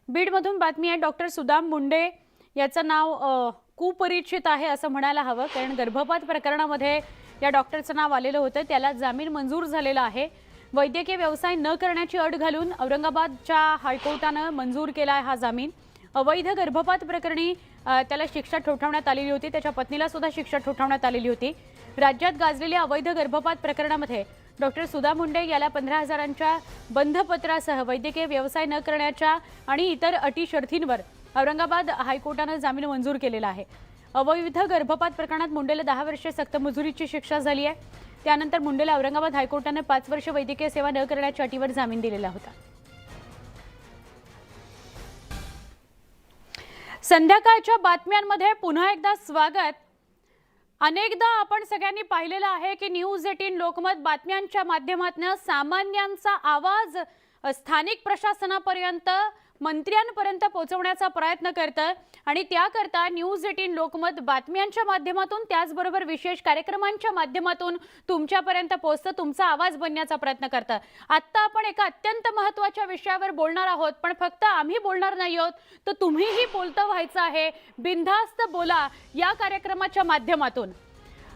A: बीडमधून बातमी आहे. डॉक्टर सुदाम मुंडे याचं नाव कुपरिचित आहे असं म्हणायला हवं, कारण गर्भपात प्रकरणामध्ये या डॉक्टरचं नाव आलेलं होतं. त्याला जामीन मंजूर झालेला आहे. वैद्यकीय व्यवसाय न करण्याची अट घालून औरंगाबादच्या हायकोर्टानं मंजूर केला आहे हा जामीन. अवैध गर्भपात प्रकरणी त्याला शिक्षा ठोठावण्यात आलेली होती. त्याच्या पत्नीला सुद्धा शिक्षा ठोठावण्यात आलेली होती. राज्यात गाजलेल्या अवैध गर्भपात प्रकरणामध्ये डॉक्टर सुदाम मुंडे याला 15,000च्या बंधपत्रासह वैद्यकीय व्यवसाय न करण्याच्या आणि इतर अटी शर्थींवर औरंगाबाद हायकोर्टानं जामीन मंजूर केलेला आहे. अवैध गर्भपात प्रकरणात मुंडेला 10 वर्षे सक्तमजुरीची शिक्षा झाली आहे. त्यानंतर मुंडेला औरंगाबाद हायकोर्टानं 5 वर्ष वैद्यकीय सेवा न करण्याच्या अटीवर जामीन दिलेला होता. संध्याकाळच्या बातम्यांमध्ये पुन्हा एकदा स्वागत. अनेकदा आपण सगळ्यांनी पाहिलेलं आहे की न्यूज 18 लोकमत बातम्यांच्या माध्यमातून सामान्यांचा आवाज स्थानिक प्रशासनापर्यंत मंत्र्यांपर्यंत पोहोचवण्याचा प्रयत्न करतं आणि त्याकरता न्यूज 18 लोकमत बातम्यांच्या माध्यमातून त्याचबरोबर विशेष कार्यक्रमांच्या माध्यमातून तुमच्यापर्यंत पोहोचतं, तुमचा आवाज बनण्याचा प्रयत्न करतं. आत्ता आपण एका अत्यंत महत्त्वाच्या विषयावर बोलणार आहोत, पण फक्त आम्ही बोलणार नाही आहोत, तर तुम्हीही बोलतं व्हायचं आहे. बिनधास्त बोला या कार्यक्रमाच्या माध्यमातून.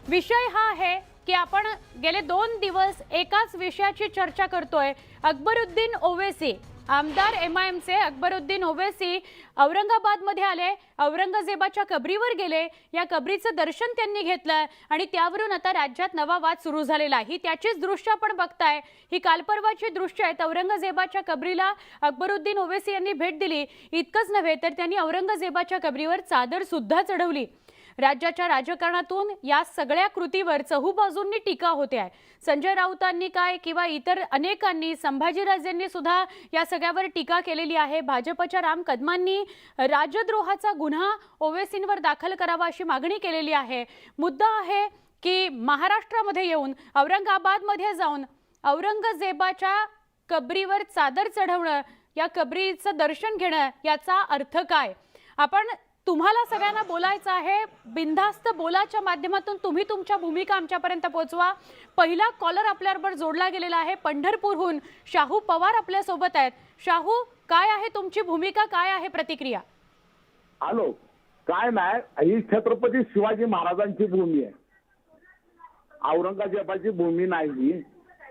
A: विषय हा आहे की आपण गेले 2 दिवस एकाच विषयाची चर्चा करतोय. अकबरुद्दीन ओवैसी, आमदार MIMचे अकबरुद्दीन ओवैसी औरंगाबादमध्ये आले, औरंगजेबाच्या कबरीवर गेले, या कबरीचं दर्शन त्यांनी घेतलं आणि त्यावरून आता राज्यात नवा वाद सुरू झालेला आहे. ही त्याचीच दृश्य आपण बघताय. ही कालपर्वाची दृश्य आहेत. औरंगजेबाच्या कबरीला अकबरुद्दीन ओवैसी यांनी भेट दिली. इतकंच नव्हे तर त्यांनी औरंगजेबाच्या कबरीवर चादर सुद्धा चढवली. राज्याच्या राजकारणातून या सगळ्या कृतीवर चहूबाजूंनी टीका होते आहे. संजय राऊतांनी काय किंवा इतर अनेकांनी, संभाजीराजेंनी सुद्धा या सगळ्यावर टीका केलेली आहे. भाजपच्या राम कदमांनी राजद्रोहाचा गुन्हा ओवैसींवर दाखल करावा अशी मागणी केलेली आहे. मुद्दा आहे की महाराष्ट्रामध्ये येऊन औरंगाबादमध्ये जाऊन औरंगजेबाच्या कबरीवर चादर चढवणं, या कबरीचं दर्शन घेणं याचा अर्थ काय? आपण तुम्हाला सगळ्यांना बोलायचं आहे. बिनधास्त बोलाच्या माध्यमातून तुम्ही तुमच्या भूमिका आमच्यापर्यंत पोहोचवा. पहिला कॉलर आपल्याबरोबर जोडला गेलेला आहे. पंढरपूरहून शाहू पवार आपल्या सोबत आहेत. शाहू, काय आहे तुमची भूमिका, काय आहे प्रतिक्रिया?
O: हॅलो, काय नाही, ही छत्रपती शिवाजी महाराजांची भूमी आहे, औरंगजेबाची भूमी नाही.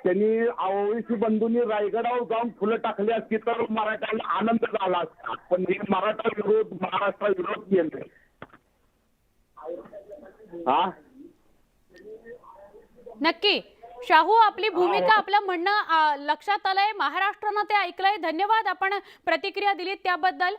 O: त्यांनी ओवैसी बंधूंनी रायगडावर जाऊन फुलं टाकली असती तर मराठ्याला आनंद झाला असता, पण हे मराठा विरोध, महाराष्ट्र विरोध केले.
A: नक्की शाहू, आपली भूमिका, आपलं म्हणणं लक्षात आलंय, महाराष्ट्रानं ते ऐकलंय. धन्यवाद आपण प्रतिक्रिया दिलीत त्याबद्दल.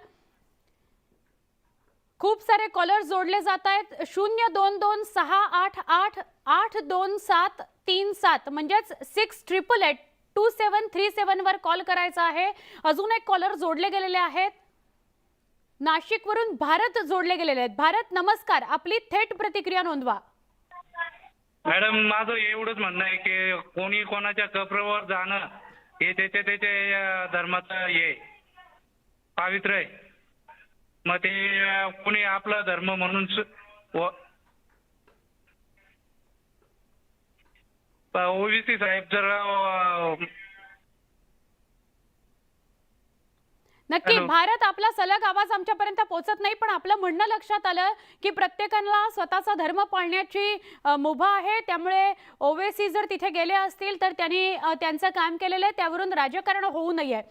A: खूप सारे कॉलर जोडले जात आहेत. 02268882737 म्हणजेच 68882737 वर कॉल करायचा आहे. अजून एक कॉलर जोडले गेलेले आहेत. नाशिकवरून भारत जोडले गेलेले आहेत. भारत, नमस्कार, आपली थेट प्रतिक्रिया नोंदवा.
P: मॅडम, माझं एवढंच म्हणणं आहे की कोणी कोणाच्या कबरावर जाणं हे त्याच्या धर्माचं हे पावित्र्य आहे. मग ते कोणी आपला धर्म म्हणून ओबीसी साहेब जर
A: नक्की भारत, आपला सलग आवाज आमच्यापर्यंत पोहोचत नाही, पण आपलं म्हणणं लक्षात आलं की प्रत्येकाला स्वतःचा धर्म पाळण्याची मुभा आहे. त्यामुळे ओवैसी जर तिथे गेले असतील तर त्यांनी त्यांचं काम केलेलं आहे, त्यावरून राजकारण होऊ नये.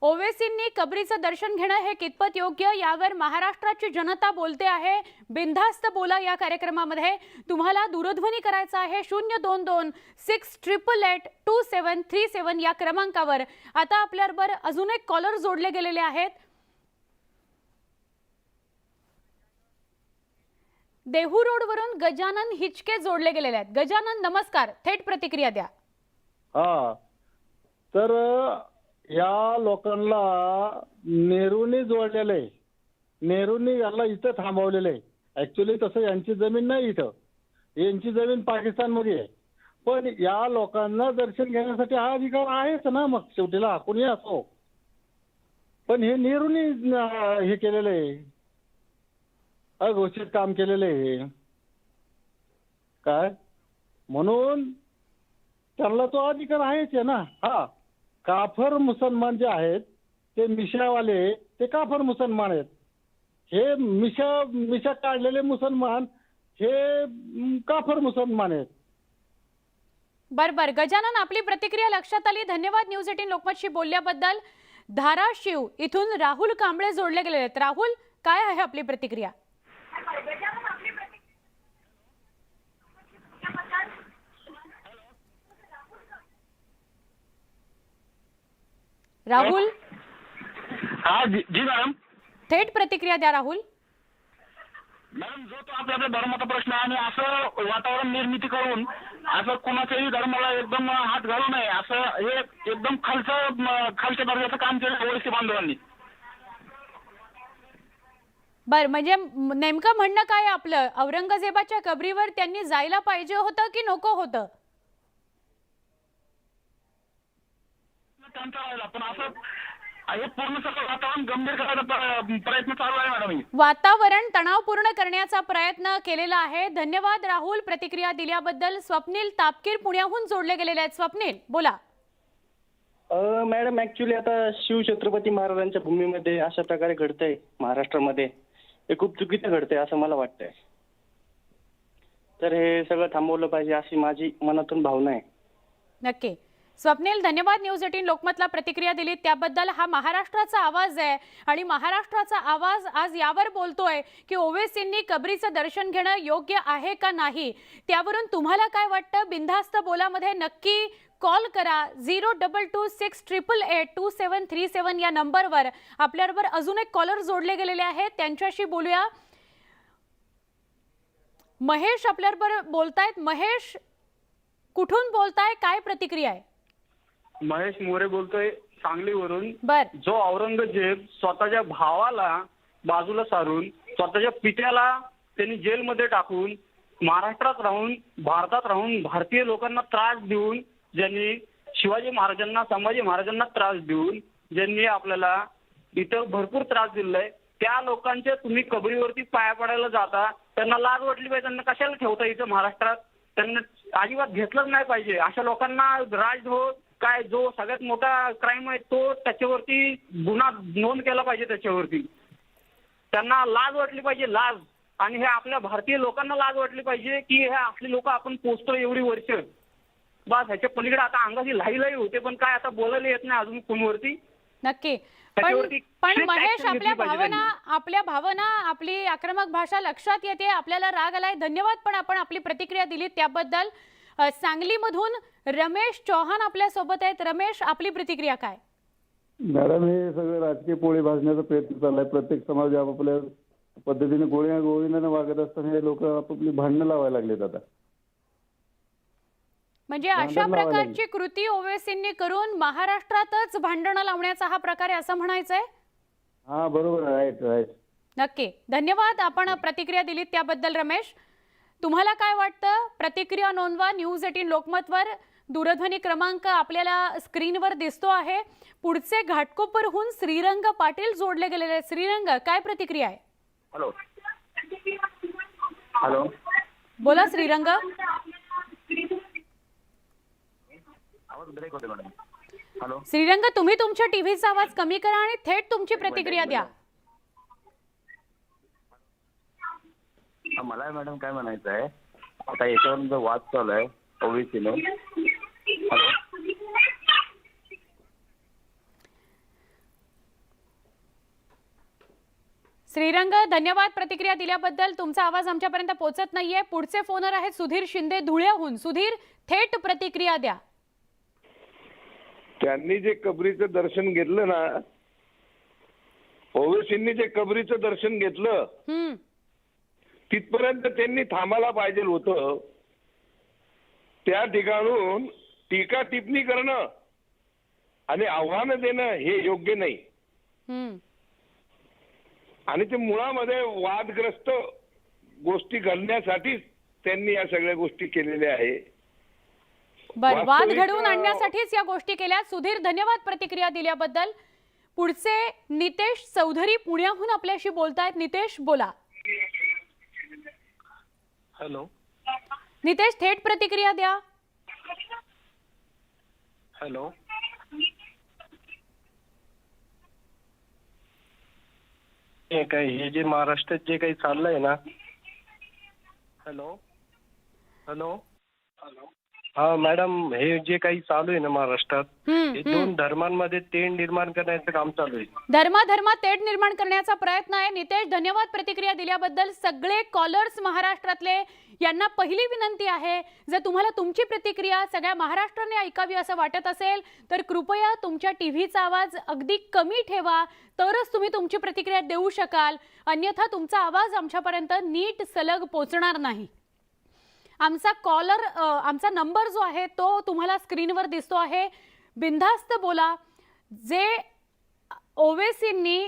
A: ओवैसींनी कबरीचं दर्शन घेणं हे कितपत योग्य, यावर महाराष्ट्राची जनता बोलते आहे. बिनधास्त बोला या कार्यक्रमामध्ये. तुम्हाला दूरध्वनी करायचा आहे 02268882737 या क्रमांकावर. आता आपल्याबरोबर अजून एक कॉलर जोडले गेलेले आहेत. देहू रोडवरून गजानन हिचके जोडले गेलेले आहेत. गजानन, नमस्कार, थेट प्रतिक्रिया द्या.
Q: तर या लोकांना नेहरूने जोडलेलं आहे, नेहरूने याला इथं थांबवलेलं आहे. ऍक्च्युली तसं यांची जमीन नाही, इथं यांची जमीन पाकिस्तानमध्ये आहे. पण या लोकांना दर्शन घेण्यासाठी हा अधिकार आहेच ना, मग शेवटीला कोणी असो. पण हे नेहरूने हे केलेलं आहे, अघोषित काम केलेलं आहे काय, म्हणून त्यांना तो अधिकार आहेच आहे ना. काफर मुसलमान जे आहेत ते मिशावाले, ते काफर मुसलमान आहेत. हे मिशा काढलेले मुसलमान हे काफर मुसलमान आहेत.
A: बरोबर गजानन, आपली प्रतिक्रिया लक्षात आली. धन्यवाद न्यूज 18 लोकमतशी बोलल्याबद्दल. धाराशिव इथून राहुल कांबळे जोडले गेले आहेत. राहुल, काय आहे आपली प्रतिक्रिया? राहुल,
O: जी मॅडम,
A: थेट प्रतिक्रिया द्या. राहुल
O: मॅडम, जो तो आपल्या धर्माचा प्रश्न आणि असं वातावरण निर्मिती करून असं कोणाच्याही धर्माला एकदम हात घालू नये, असं हे एकदम खालच्या दर्जाचं काम केलं ओवैसी बांधवांनी.
A: बर, म्हणजे नेमकं म्हणणं काय आपलं, औरंगजेबाच्या कबरीवर त्यांनी जायला पाहिजे होतं की नको होतं?
O: पण असं हे पूर्ण सगळं वातावरण गंभीर करायचा प्रयत्न चालू आहे मॅडम.
A: वातावरण तणावपूर्ण करण्याचा प्रयत्न केलेला आहे. धन्यवाद राहुल प्रतिक्रिया दिल्याबद्दल. स्वप्नील तापकीर पुण्याहून जोडले गेलेले आहेत. स्वप्नील बोला.
R: मॅडम ऍक्च्युली आता शिवछत्रपती महाराजांच्या भूमीमध्ये अशा प्रकारे घडतंय महाराष्ट्रामध्ये, हे खूप चुकीचं घडतंय असं मला वाटतंय. तर हे सगळं थांबवलं पाहिजे अशी माझी मनातून भावना आहे.
A: नक्की. स्वप्नील धन्यवाद. न्यूज 18 लोकमतला प्रतिक्रिया दिली त्याबद्दल. हा महाराष्ट्राचा आवाज आहे आणि महाराष्ट्राचा आवाज आज यावर बोलतोय की ओवेसींनी कबरीचं दर्शन घेणं योग्य आहे का नाही. त्यावरून तुम्हाला काय वाटतं? बिनधास्त बोलामध्ये नक्की कॉल करा 0226882737 या नंबरवर. आपल्याबरोबर अजून एक कॉलर जोडले गेलेले आहेत, त्यांच्याशी बोलूया. महेश आपल्याबरोबर बोलतायत. महेश कुठून बोलताय, काय प्रतिक्रिया आहे?
O: महेश मोरे बोलतोय सांगलीवरून.
A: बर.
O: जो औरंगजेब स्वतःच्या भावाला बाजूला सारून स्वतःच्या पित्याला त्यांनी जेलमध्ये टाकून महाराष्ट्रात राहून भारतात राहून भारतीय लोकांना त्रास देऊन, ज्यांनी शिवाजी महाराजांना संभाजी महाराजांना त्रास देऊन ज्यांनी आपल्याला इथं भरपूर त्रास दिलाय, त्या लोकांच्या तुम्ही कबरीवरती पाया पडायला जाता. त्यांना लाज वाटली पाहिजे. त्यांना कशाला ठेवता इथं महाराष्ट्रात? त्यांना अजिबात घेतलंच नाही पाहिजे. अशा लोकांना राजद्रोह काय जो सगळ्यात मोठा क्राईम आहे तो त्याच्यावरती गुन्हा नोंद केला पाहिजे. त्याच्यावरती त्यांना लाज वाटली पाहिजे, लाज. आणि हे आपल्या भारतीय लोकांना लाज वाटली पाहिजे की हे असले लोक आपण पोचतो एवढी वर्ष. बस ह्याच्या पलीकडे आता अंगाची लाई होते, पण काय आता बोलायला येत नाही अजून फोनवरती.
A: नक्की. पण महेश आपल्या भावना आपली आक्रमक भाषा लक्षात येते. आपल्याला राग आलाय. धन्यवाद. पण आपण आपली प्रतिक्रिया दिली त्याबद्दल. सांगलीमधून रमेश चौहान आपल्या सोबत आहेत. रमेश, आपली प्रतिक्रिया काय?
Q: मॅडम, हे सगळं राजकीय पोळी भाजण्याचा प्रयत्न चाललाय. प्रत्येक समाज आपापल्या पद्धतीने गोळीनं वागत असताना हे लोक आपापली भांडणं लावायला लागलेत आता.
A: म्हणजे अशा प्रकारची कृती ओवेसींनी करून महाराष्ट्रातच भांडणं लावण्याचा हा प्रकार आहे असं म्हणायचंय?
Q: हा बरोबर, राईट.
A: नक्की. धन्यवाद. आपण प्रतिक्रिया दिलीत त्याबद्दल रमेश. तुम्हाला काय वाटतं? प्रतिक्रिया नोंदवा न्यूज 18 लोकमतवर. दूरध्वनी क्रमांक आपल्याला स्क्रीनवर दिसतो आहे. पुढचे घाटकोपरहून श्रीरंग पाटील जोडले गेलेले आहेत. श्रीरंग, काय प्रतिक्रिया आहे?
O: हॅलो हॅलो
A: बोला श्रीरंग.
O: आवाज ब्रेक होते मॅडम. हॅलो
A: श्रीरंग, तुम्ही तुमच्या टीव्हीचा आवाज कमी करा आणि थेट तुमची प्रतिक्रिया द्या.
O: मला मॅडम काय म्हणायचं आहे, आता याच्यावर जो वाद चालू आहे ओबीसीने.
A: श्रीरंग, धन्यवाद प्रतिक्रिया दिल्याबद्दल. तुमचा आवाज आमच्यापर्यंत पोहोचत नाहीये. पुढचे फोनर आहेत सुधीर शिंदे धुळ्याहून. सुधीर, थेट प्रतिक्रिया द्या.
S: त्यांनी जे कबरीचं दर्शन घेतलं ना, ओवेसींनी जे कबरीचं दर्शन घेतलं तिथपर्यंत त्यांनी थांबायला पाहिजे होतं. त्या ठिकाणून टीका टिप्पणी करणं आणि आव्हान देणं हे योग्य नाही. आणि ते मुळामध्ये वादग्रस्त गोष्टी घडण्यासाठीच त्यांनी या सगळ्या गोष्टी केलेल्या आहे.
A: बर, वाद घडवून आणण्यासाठीच या गोष्टी केल्या. सुधीर, धन्यवाद प्रतिक्रिया दिल्याबद्दल. पुढचे नितेश चौधरी पुण्याहून आपल्याशी बोलतायत. नितेश, बोला.
R: हॅलो
A: नितेश, थेट प्रतिक्रिया द्या.
R: हॅलो हे जे महाराष्ट्रात जे काही चाललंय ना. हॅलो हॅलो हॅलो हा मॅडम, हे जे काही चालू आहे ना महाराष्ट्रात, हे दोन धर्मांमध्ये तेढ निर्माण करण्याचं काम चालू आहे.
A: धर्मात तेढ निर्माण करण्याचा प्रयत्न आहे. नितेश, धन्यवाद प्रतिक्रिया दिल्याबद्दल. सगळे कॉलर्स महाराष्ट्रातले यांना पहिली विनंती आहे, जर तुम्हाला तुमची प्रतिक्रिया सगळ्या महाराष्ट्राने ऐकावी असं वाटत असेल तर कृपया तुमच्या टीव्हीचा आवाज अगदी कमी ठेवा, तरच तुम्ही तुमची प्रतिक्रिया देऊ शकाल. अन्यथा तुमचा आवाज आमच्यापर्यंत नीट सलग पोहोचणार नाही. आमचा नंबर जो आहे तो तुम्हाला स्क्रीनवर दिसतो आहे. बिनधास्त बोला. जे ओवेसींनी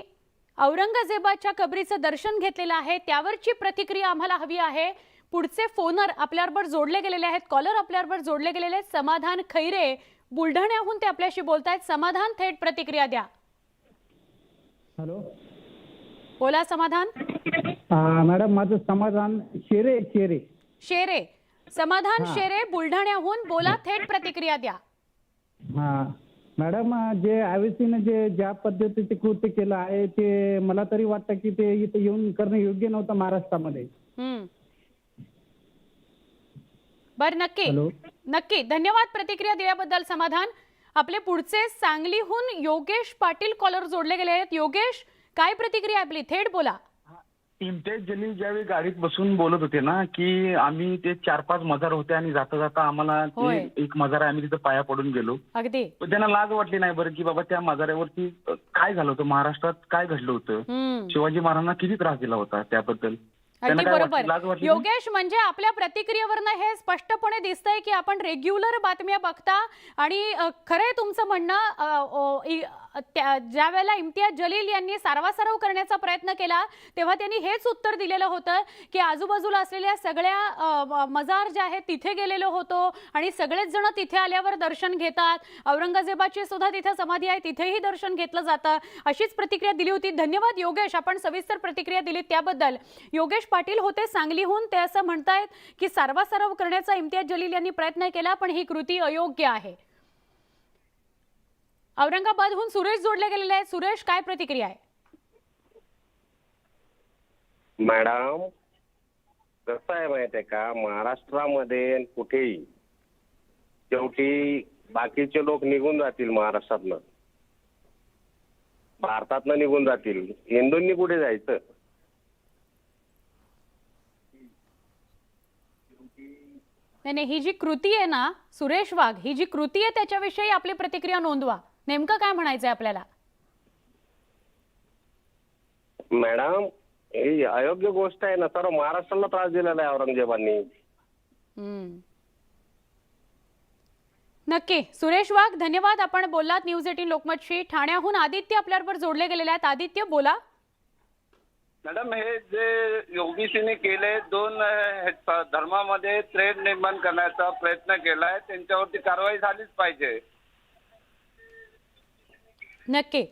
A: औरंगजेबाच्या कबरीचं दर्शन घेतलेलं आहे त्यावरची प्रतिक्रिया आम्हाला हवी आहे. पुढचे फोनर आपल्याबरोबर जोडले गेलेले आहेत, कॉलर आपल्याबरोबर जोडले गेलेले आहेत. समाधान खैरे बुलढाण्याहून ते आपल्याशी बोलतायत. समाधान, थेट प्रतिक्रिया द्या.
T: हॅलो,
A: बोला समाधान.
T: मॅडम, माझं समाधान शेरे.
A: समाधान शेरे बुलढाण्याहून बोला, थेट प्रतिक्रिया द्या.
T: हा मॅडम, जे आयसीने ज्या पद्धतीचे कृत्य केलं आहे ते मला तरी वाटतं की ते इथे येऊन करणं योग्य नव्हतं महाराष्ट्रामध्ये.
A: बर, नक्की धन्यवाद प्रतिक्रिया दिल्याबद्दल समाधान. आपले पुढचे सांगलीहून योगेश पाटील कॉलर जोडले गेले आहेत. योगेश, काय प्रतिक्रिया आपली, थेट बोला.
U: इम्तियाज जलील ज्यावेळी गाडीत बसून बोलत होते ना की आम्ही ते 4-5 मजार होते आणि जाता जाता आम्हाला एक मजार आहे, आम्ही तिथे पाया पडून गेलो.
A: अगदी
U: त्यांना लाज वाटली नाही बरं की बाबा त्या मजाऱ्यावरती काय झालं होतं, महाराष्ट्रात काय घडलं होतं, शिवाजी महाराजांना किती त्रास दिला होता त्याबद्दल.
A: अगदी बरोबर योगेश. म्हणजे आपल्या प्रतिक्रियेवरनं हे स्पष्टपणे दिसतंय की आपण रेग्युलर बातम्या बघता आणि खरंय तुमचं म्हणणं. ज्या वेळेला इम्तियाज जलील यांनी सारवासारव करण्याचा प्रयत्न केला तेव्हा त्यांनी हेच उत्तर दिलेलं होतं की आजूबाजूला असलेल्या सगळ्या मजार ज्या आहेत तिथे गेलेलो होतो आणि सगळेच जण तिथे आल्यावर दर्शन घेतात. औरंगजेबाची सुद्धा तिथे समाधी आहे, तिथेही दर्शन घेतलं जातं, अशीच प्रतिक्रिया दिली होती. धन्यवाद योगेश, आपण सविस्तर प्रतिक्रिया दिली त्याबद्दल. योगेश पाटील होते सांगलीहून. ते असं म्हणतायत की सारवासारव करण्याचा इम्तियाज जलील यांनी प्रयत्न केला पण ही कृती अयोग्य आहे. औरंगाबादहून सुरेश जोडले गेलेले आहेत. सुरेश, काय प्रतिक्रिया आहे?
V: मॅडम, कसं आहे माहिती आहे का, महाराष्ट्रामध्ये कुठेही शेवटी बाकीचे लोक निघून जातील, महाराष्ट्रातनं भारतातनं निघून जातील. हिंदूंनी कुठे जायचं?
A: नाही, ही जी कृती आहे ना सुरेश वाघ, ही जी कृती आहे त्याच्याविषयी आपली प्रतिक्रिया नोंदवा. नेमकं काय म्हणायचंय आपल्याला?
V: मॅडम, ही अयोग्य गोष्ट आहे ना. सर्व महाराष्ट्राला त्रास दिलेला आहे औरंगजेबांनी.
A: नक्की सुरेश वाघ, धन्यवाद. आपण बोललात न्यूज 18 लोकमतशी. ठाण्याहून आदित्य आपल्याबरोबर जोडले गेलेले आहेत. आदित्य, बोला.
W: मॅडम, हे जे ओबीसीने केले, 2 धर्मामध्ये तेढ निर्माण करण्याचा प्रयत्न केलाय, त्यांच्यावरती कारवाई झालीच पाहिजे.
A: नक्की.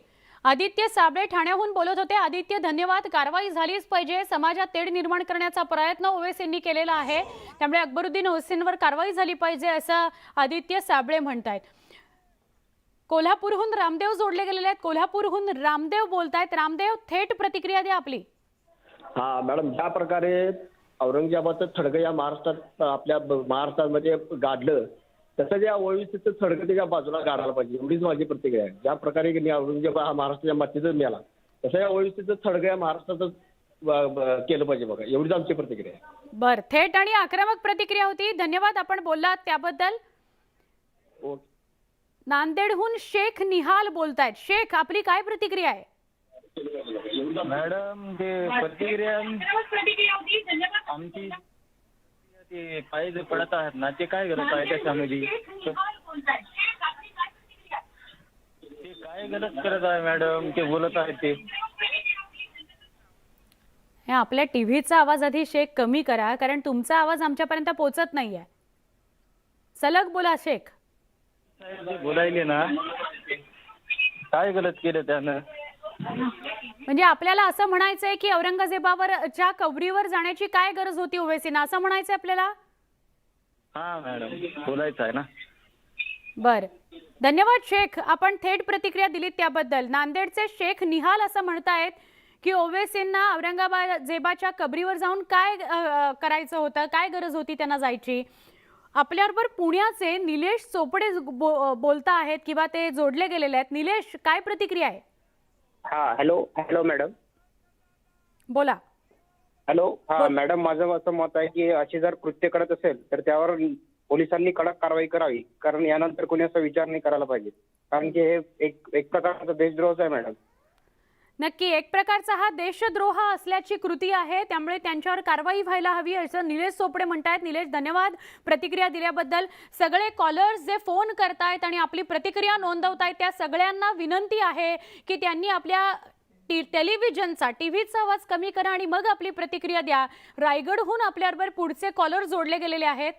A: आदित्य साबळे ठाण्याहून बोलत होते. आदित्य, धन्यवाद. कारवाई झालीच पाहिजे. समाजात तेढ निर्माण करण्याचा प्रयत्न ओवेसींनी केलेला आहे, त्यामुळे अकबरुद्दीन ओवेसींवर कारवाई झाली पाहिजे असं आदित्य साबळे म्हणतायत. कोल्हापूरहून रामदेव जोडले गेलेले आहेत. कोल्हापूरहून रामदेव बोलतायत. रामदेव, थेट प्रतिक्रिया द्या आपली.
X: हा मॅडम, ज्या प्रकारे औरंगजेबाचं थडगं या महाराष्ट्रात आपल्या महाराष्ट्रामध्ये गाडलं तसं या ओवीसीचं थडगं त्याच्या बाजूला गाडायला पाहिजे, एवढीच माझी प्रतिक्रिया आहे. ज्या प्रकारे औरंगजेब हा महाराष्ट्राच्या मातीतच मिळाला तसं या ओवीसीचं थडगं या महाराष्ट्रातच केलं पाहिजे बघा, एवढीच आमची प्रतिक्रिया आहे.
A: बर, थेट आणि आक्रमक प्रतिक्रिया होती. धन्यवाद आपण बोललात त्याबद्दल. नांदेडहून शेख निहाल बोलतायत. शेख, आपली काय प्रतिक्रिया आहे?
Y: मॅडम, ते प्रतिक्रिया आमची ते पाय जे पडत आहेत ना ते काय गरज आहे त्याच्यामध्ये? ते काय गरज करत आहे मॅडम, ते बोलत आहेत ते.
A: आपल्या टीव्हीचा आवाज आधी शेख कमी करा, कारण तुमचा आवाज आमच्यापर्यंत पोहोचत नाहीये. सलग बोला शेख.
Y: बोलायले ना, काय गलत केलं त्यानं?
A: म्हणजे आपल्याला असं म्हणायचंय की औरंगजेबावरच्या कबरीवर जाण्याची काय गरज होती ओवेसीना, असं म्हणायचंय आपल्याला?
Y: हा मॅडम, बोलायचं आहे ना.
A: बर, धन्यवाद शेख. आपण थेट प्रतिक्रिया दिलीत त्याबद्दल. नांदेडचे शेख निहाल असं म्हणतायत की ओवेसींना औरंगजेबाच्या कबरीवर जाऊन काय करायचं होतं, काय गरज होती त्यांना जायची. आपल्याबरोबर पुण्याचे निलेश चोपडे बोलता आहेत किंवा ते जोडले गेलेले आहेत. निलेश, काय प्रतिक्रिया आहे?
Z: हा, हॅलो मॅडम,
A: बोला.
Z: हॅलो. हा मॅडम, माझं असं मत आहे की असे जर कृत्य करत असेल तर त्यावर पोलिसांनी कडक कारवाई करावी, कारण यानंतर कोणी असा विचार नाही करायला पाहिजे, कारण की हे एक प्रकारचा देशद्रोहच आहे मॅडम.
A: नक्की, एक प्रकारचा हा देशद्रोह असल्याची कृती आहे, त्यामुळे त्यांच्यावर कारवाई व्हायला हवी असं निलेश चोपडे म्हणतायत. निलेश, धन्यवाद प्रतिक्रिया दिल्याबद्दल. सगळे कॉलर्स जे फोन करतायत आणि आपली प्रतिक्रिया नोंदवतायत त्या सगळ्यांना विनंती आहे की त्यांनी आपल्या टेलिव्हिजनचा टीव्हीचा आवाज कमी करा आणि मग आपली प्रतिक्रिया द्या. रायगडहून आपल्याबरोबर पुढचे कॉलर जोडले गेलेले आहेत.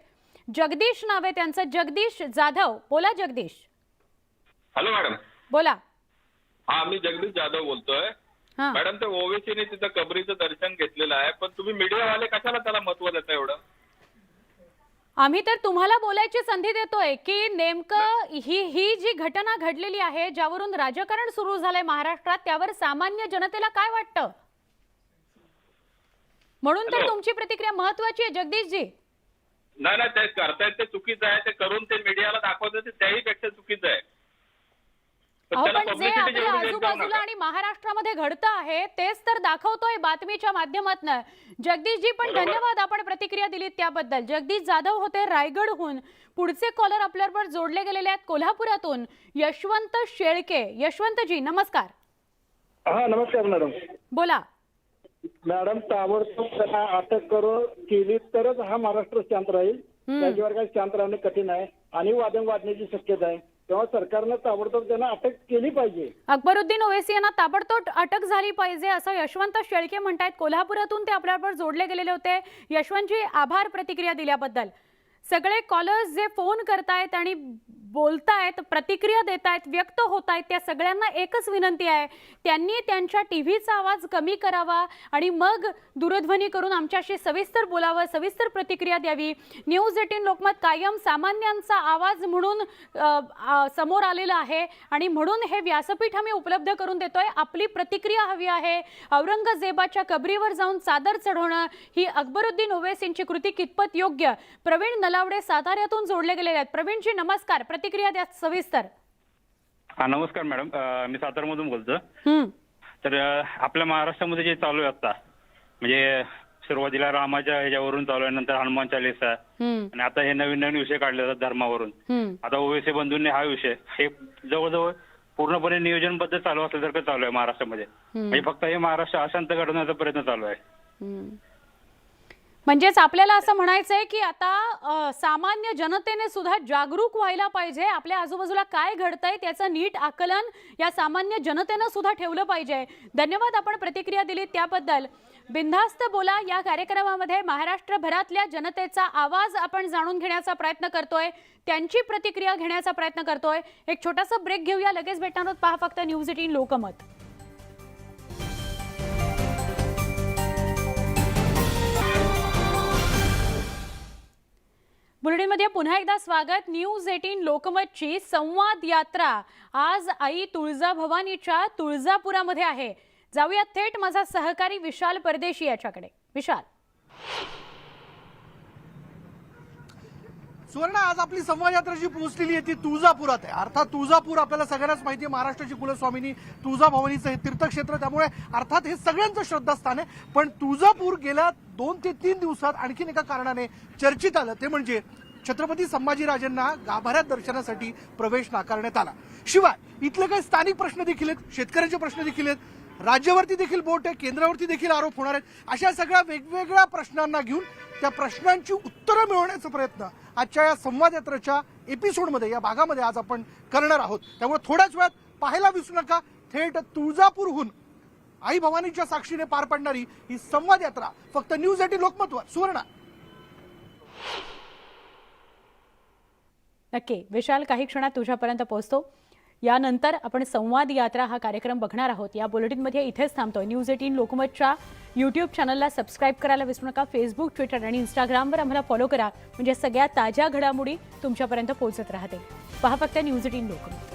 A: जगदीश नाव आहे त्यांचं, जगदीश जाधव. बोला जगदीश.
B: Hello madam.
A: बोला.
B: हा, मी जगदीश जाधव बोलतोय. मॅडम, ते ओवेसीने तिथं कबरीचं दर्शन घेतलेलं आहे, पण तुम्ही मीडियावाले कशाला त्याला महत्व देता एवढं?
A: आम्ही तर तुम्हाला बोलायची संधी देतोय की नेमकं ही जी घटना घडलेली आहे, ज्यावरून राजकारण सुरू झालंय महाराष्ट्रात, त्यावर सामान्य जनतेला काय वाटतं, म्हणून तर तुमची प्रतिक्रिया महत्वाची आहे जगदीशजी.
B: नाही, ते करतायत ते चुकीचं आहे. ते करून ते मीडियाला दाखवतात ते त्याही पेक्षा चुकीचं आहे.
A: पण जे आपल्या आजूबाजूला आणि महाराष्ट्रामध्ये घडतं आहे तेच तर दाखवतोय बातमीच्या माध्यमातून. जगदीशजी पण धन्यवाद, आपण प्रतिक्रिया दिलीत त्याबद्दल. जगदीश जाधव होते रायगडहून. पुढचे कॉलर आपल्याबरोबर जोडले गेलेले आहेत कोल्हापुरातून, यशवंत शेळके. यशवंतजी नमस्कार.
Q: हा नमस्कार मॅडम.
A: बोला.
Q: मॅडम, ताबडतोब त्यांना अटक केली तरच हा महाराष्ट्र शांत राहील. त्याच्यावर काही शांत राहणं कठीण आहे आणि वादन वाढण्याची शक्यता आहे. तेव्हा सरकारनं ताबडतोब त्यांना अटक केली पाहिजे.
A: अकबरुद्दीन ओवैसी यांना ताबडतोब अटक झाली पाहिजे असं यशवंत शेळके म्हणतायत. कोल्हापुरातून ते आपल्याबरोबर जोडले गेलेले होते. यशवंतजी आभार प्रतिक्रिया दिल्याबद्दल. सगळे कॉलर्स जे फोन करतायत आणि बोलतायत, प्रतिक्रिया देतायत, व्यक्त होतायत, त्या सगळ्यांना एकच विनंती आहे, त्यांनी त्यांच्या टीव्हीचा आवाज कमी करावा आणि मग दूरध्वनी करून आमच्याशी सविस्तर बोलावं, सविस्तर प्रतिक्रिया द्यावी. न्यूज 18 लोकमत कायम सामान्यांचा आवाज म्हणून समोर आलेला आहे आणि म्हणून हे व्यासपीठ आम्ही उपलब्ध करून देतोय. आपली प्रतिक्रिया हवी आहे. औरंगजेबाच्या कबरीवर जाऊन चादर चढवणं ही अकबरुद्दीन ओवैसींची कृती कितपत योग्य? प्रवीण नलावडे साताऱ्यातून जोडले गेलेले आहेत. प्रवीणजी नमस्कार, प्रतिक्रिया द्या सविस्तर.
C: हा नमस्कार मॅडम, मी सातारमधून बोलतो. तर आपल्या महाराष्ट्रामध्ये जे चालू आहे आता, म्हणजे सुरुवातीला रामाच्या ह्याच्यावरून चालू आहे, नंतर हनुमान चालीसा आणि आता हे नवीन नवीन विषय काढले जातात धर्मावरून. आता ओवेसी बंधूंनी हा विषय हे जवळजवळ पूर्णपणे नियोजनबद्ध चालू असल्यासारखं चालू आहे महाराष्ट्रामध्ये. म्हणजे फक्त हे महाराष्ट्र अशांत करण्याचा प्रयत्न चालू आहे.
A: म्हणजेच आपल्याला असं म्हणायचंय की आता सामान्य जनतेने सुद्धा जागरूक व्हायला पाहिजे. आपल्या आजूबाजूला काय घडतंय त्याचं नीट आकलन या सामान्य जनतेनं सुद्धा ठेवलं पाहिजे. धन्यवाद, आपण प्रतिक्रिया दिली त्याबद्दल. बिनधास्त बोला या कार्यक्रमामध्ये महाराष्ट्रभरातल्या जनतेचा आवाज आपण जाणून घेण्याचा प्रयत्न करतोय, त्यांची प्रतिक्रिया घेण्याचा प्रयत्न करतोय. एक छोटासा ब्रेक घेऊया, लगेच भेटणार आहोत. पहा फक्त न्यूज 18 लोकमत. बुलेटिनमध्ये पुन्हा एकदा स्वागत. न्यूज 18 लोकमतची संवाद यात्रा आज आई तुळजाभवानीच्या तुळजापुरामध्ये आहे. जाऊया थेट माझा सहकारी विशाल परदेशी याच्याकडे. विशाल.
D: सुवर्ण, आज आपली संवाद यात्रा जी पोहोचलेली आहे ती तुळजापुरात आहे. अर्थात तुळजापूर आपल्याला सगळ्यांनाच माहिती आहे, महाराष्ट्राची कुलस्वामिनी तुळजाभवानीचं हे तीर्थक्षेत्र, त्यामुळे अर्थात हे सगळ्यांचं श्रद्धास्थान आहे. पण तुळजापूर गेल्या 2 ते 3 दिवसात आणखीन एका कारणाने चर्चेत आलं, ते म्हणजे छत्रपती संभाजीराजांना गाभाऱ्यात दर्शनासाठी प्रवेश नाकारण्यात आला. शिवाय इथले काही स्थानिक प्रश्न देखील आहेत, शेतकऱ्यांचे प्रश्न देखील आहेत, राज्यावरती देखील बोट आहे, केंद्रावरती देखील आरोप होणार आहेत. अशा सगळ्या वेगवेगळ्या प्रश्नांना घेऊन त्या प्रश्नांची उत्तरं मिळवण्याचा प्रयत्न आजच्या या संवाद यात्रेच्या एपिसोडमध्ये, या भागामध्ये आज आपण करणार आहोत. त्यामुळे थोड्याच वेळात पाहायला विसरू नका, थेट तुळजापूरहून आई भवानीच्या साक्षीने पार पडणारी ही संवाद यात्रा फक्त न्यूज 18 लोकमतवर. सुवर्णा.
A: नक्की विशाल, काही क्षणात तुझ्यापर्यंत पोहोचतो. यानंतर आपण संवाद यात्रा हा कार्यक्रम बघणार आहोत. या बुलेटिनमध्ये इथेच थांबतोय. न्यूज 18 लोकमतच्या यूट्यूब चॅनलला सबस्क्राईब करायला विसरू नका. फेसबुक, ट्विटर आणि इंस्टाग्रामवर आम्हाला फॉलो करा, म्हणजे सगळ्या ताज्या घडामोडी तुमच्यापर्यंत पोहोचत राहतील. पहा फक्त न्यूज 18 लोकमत.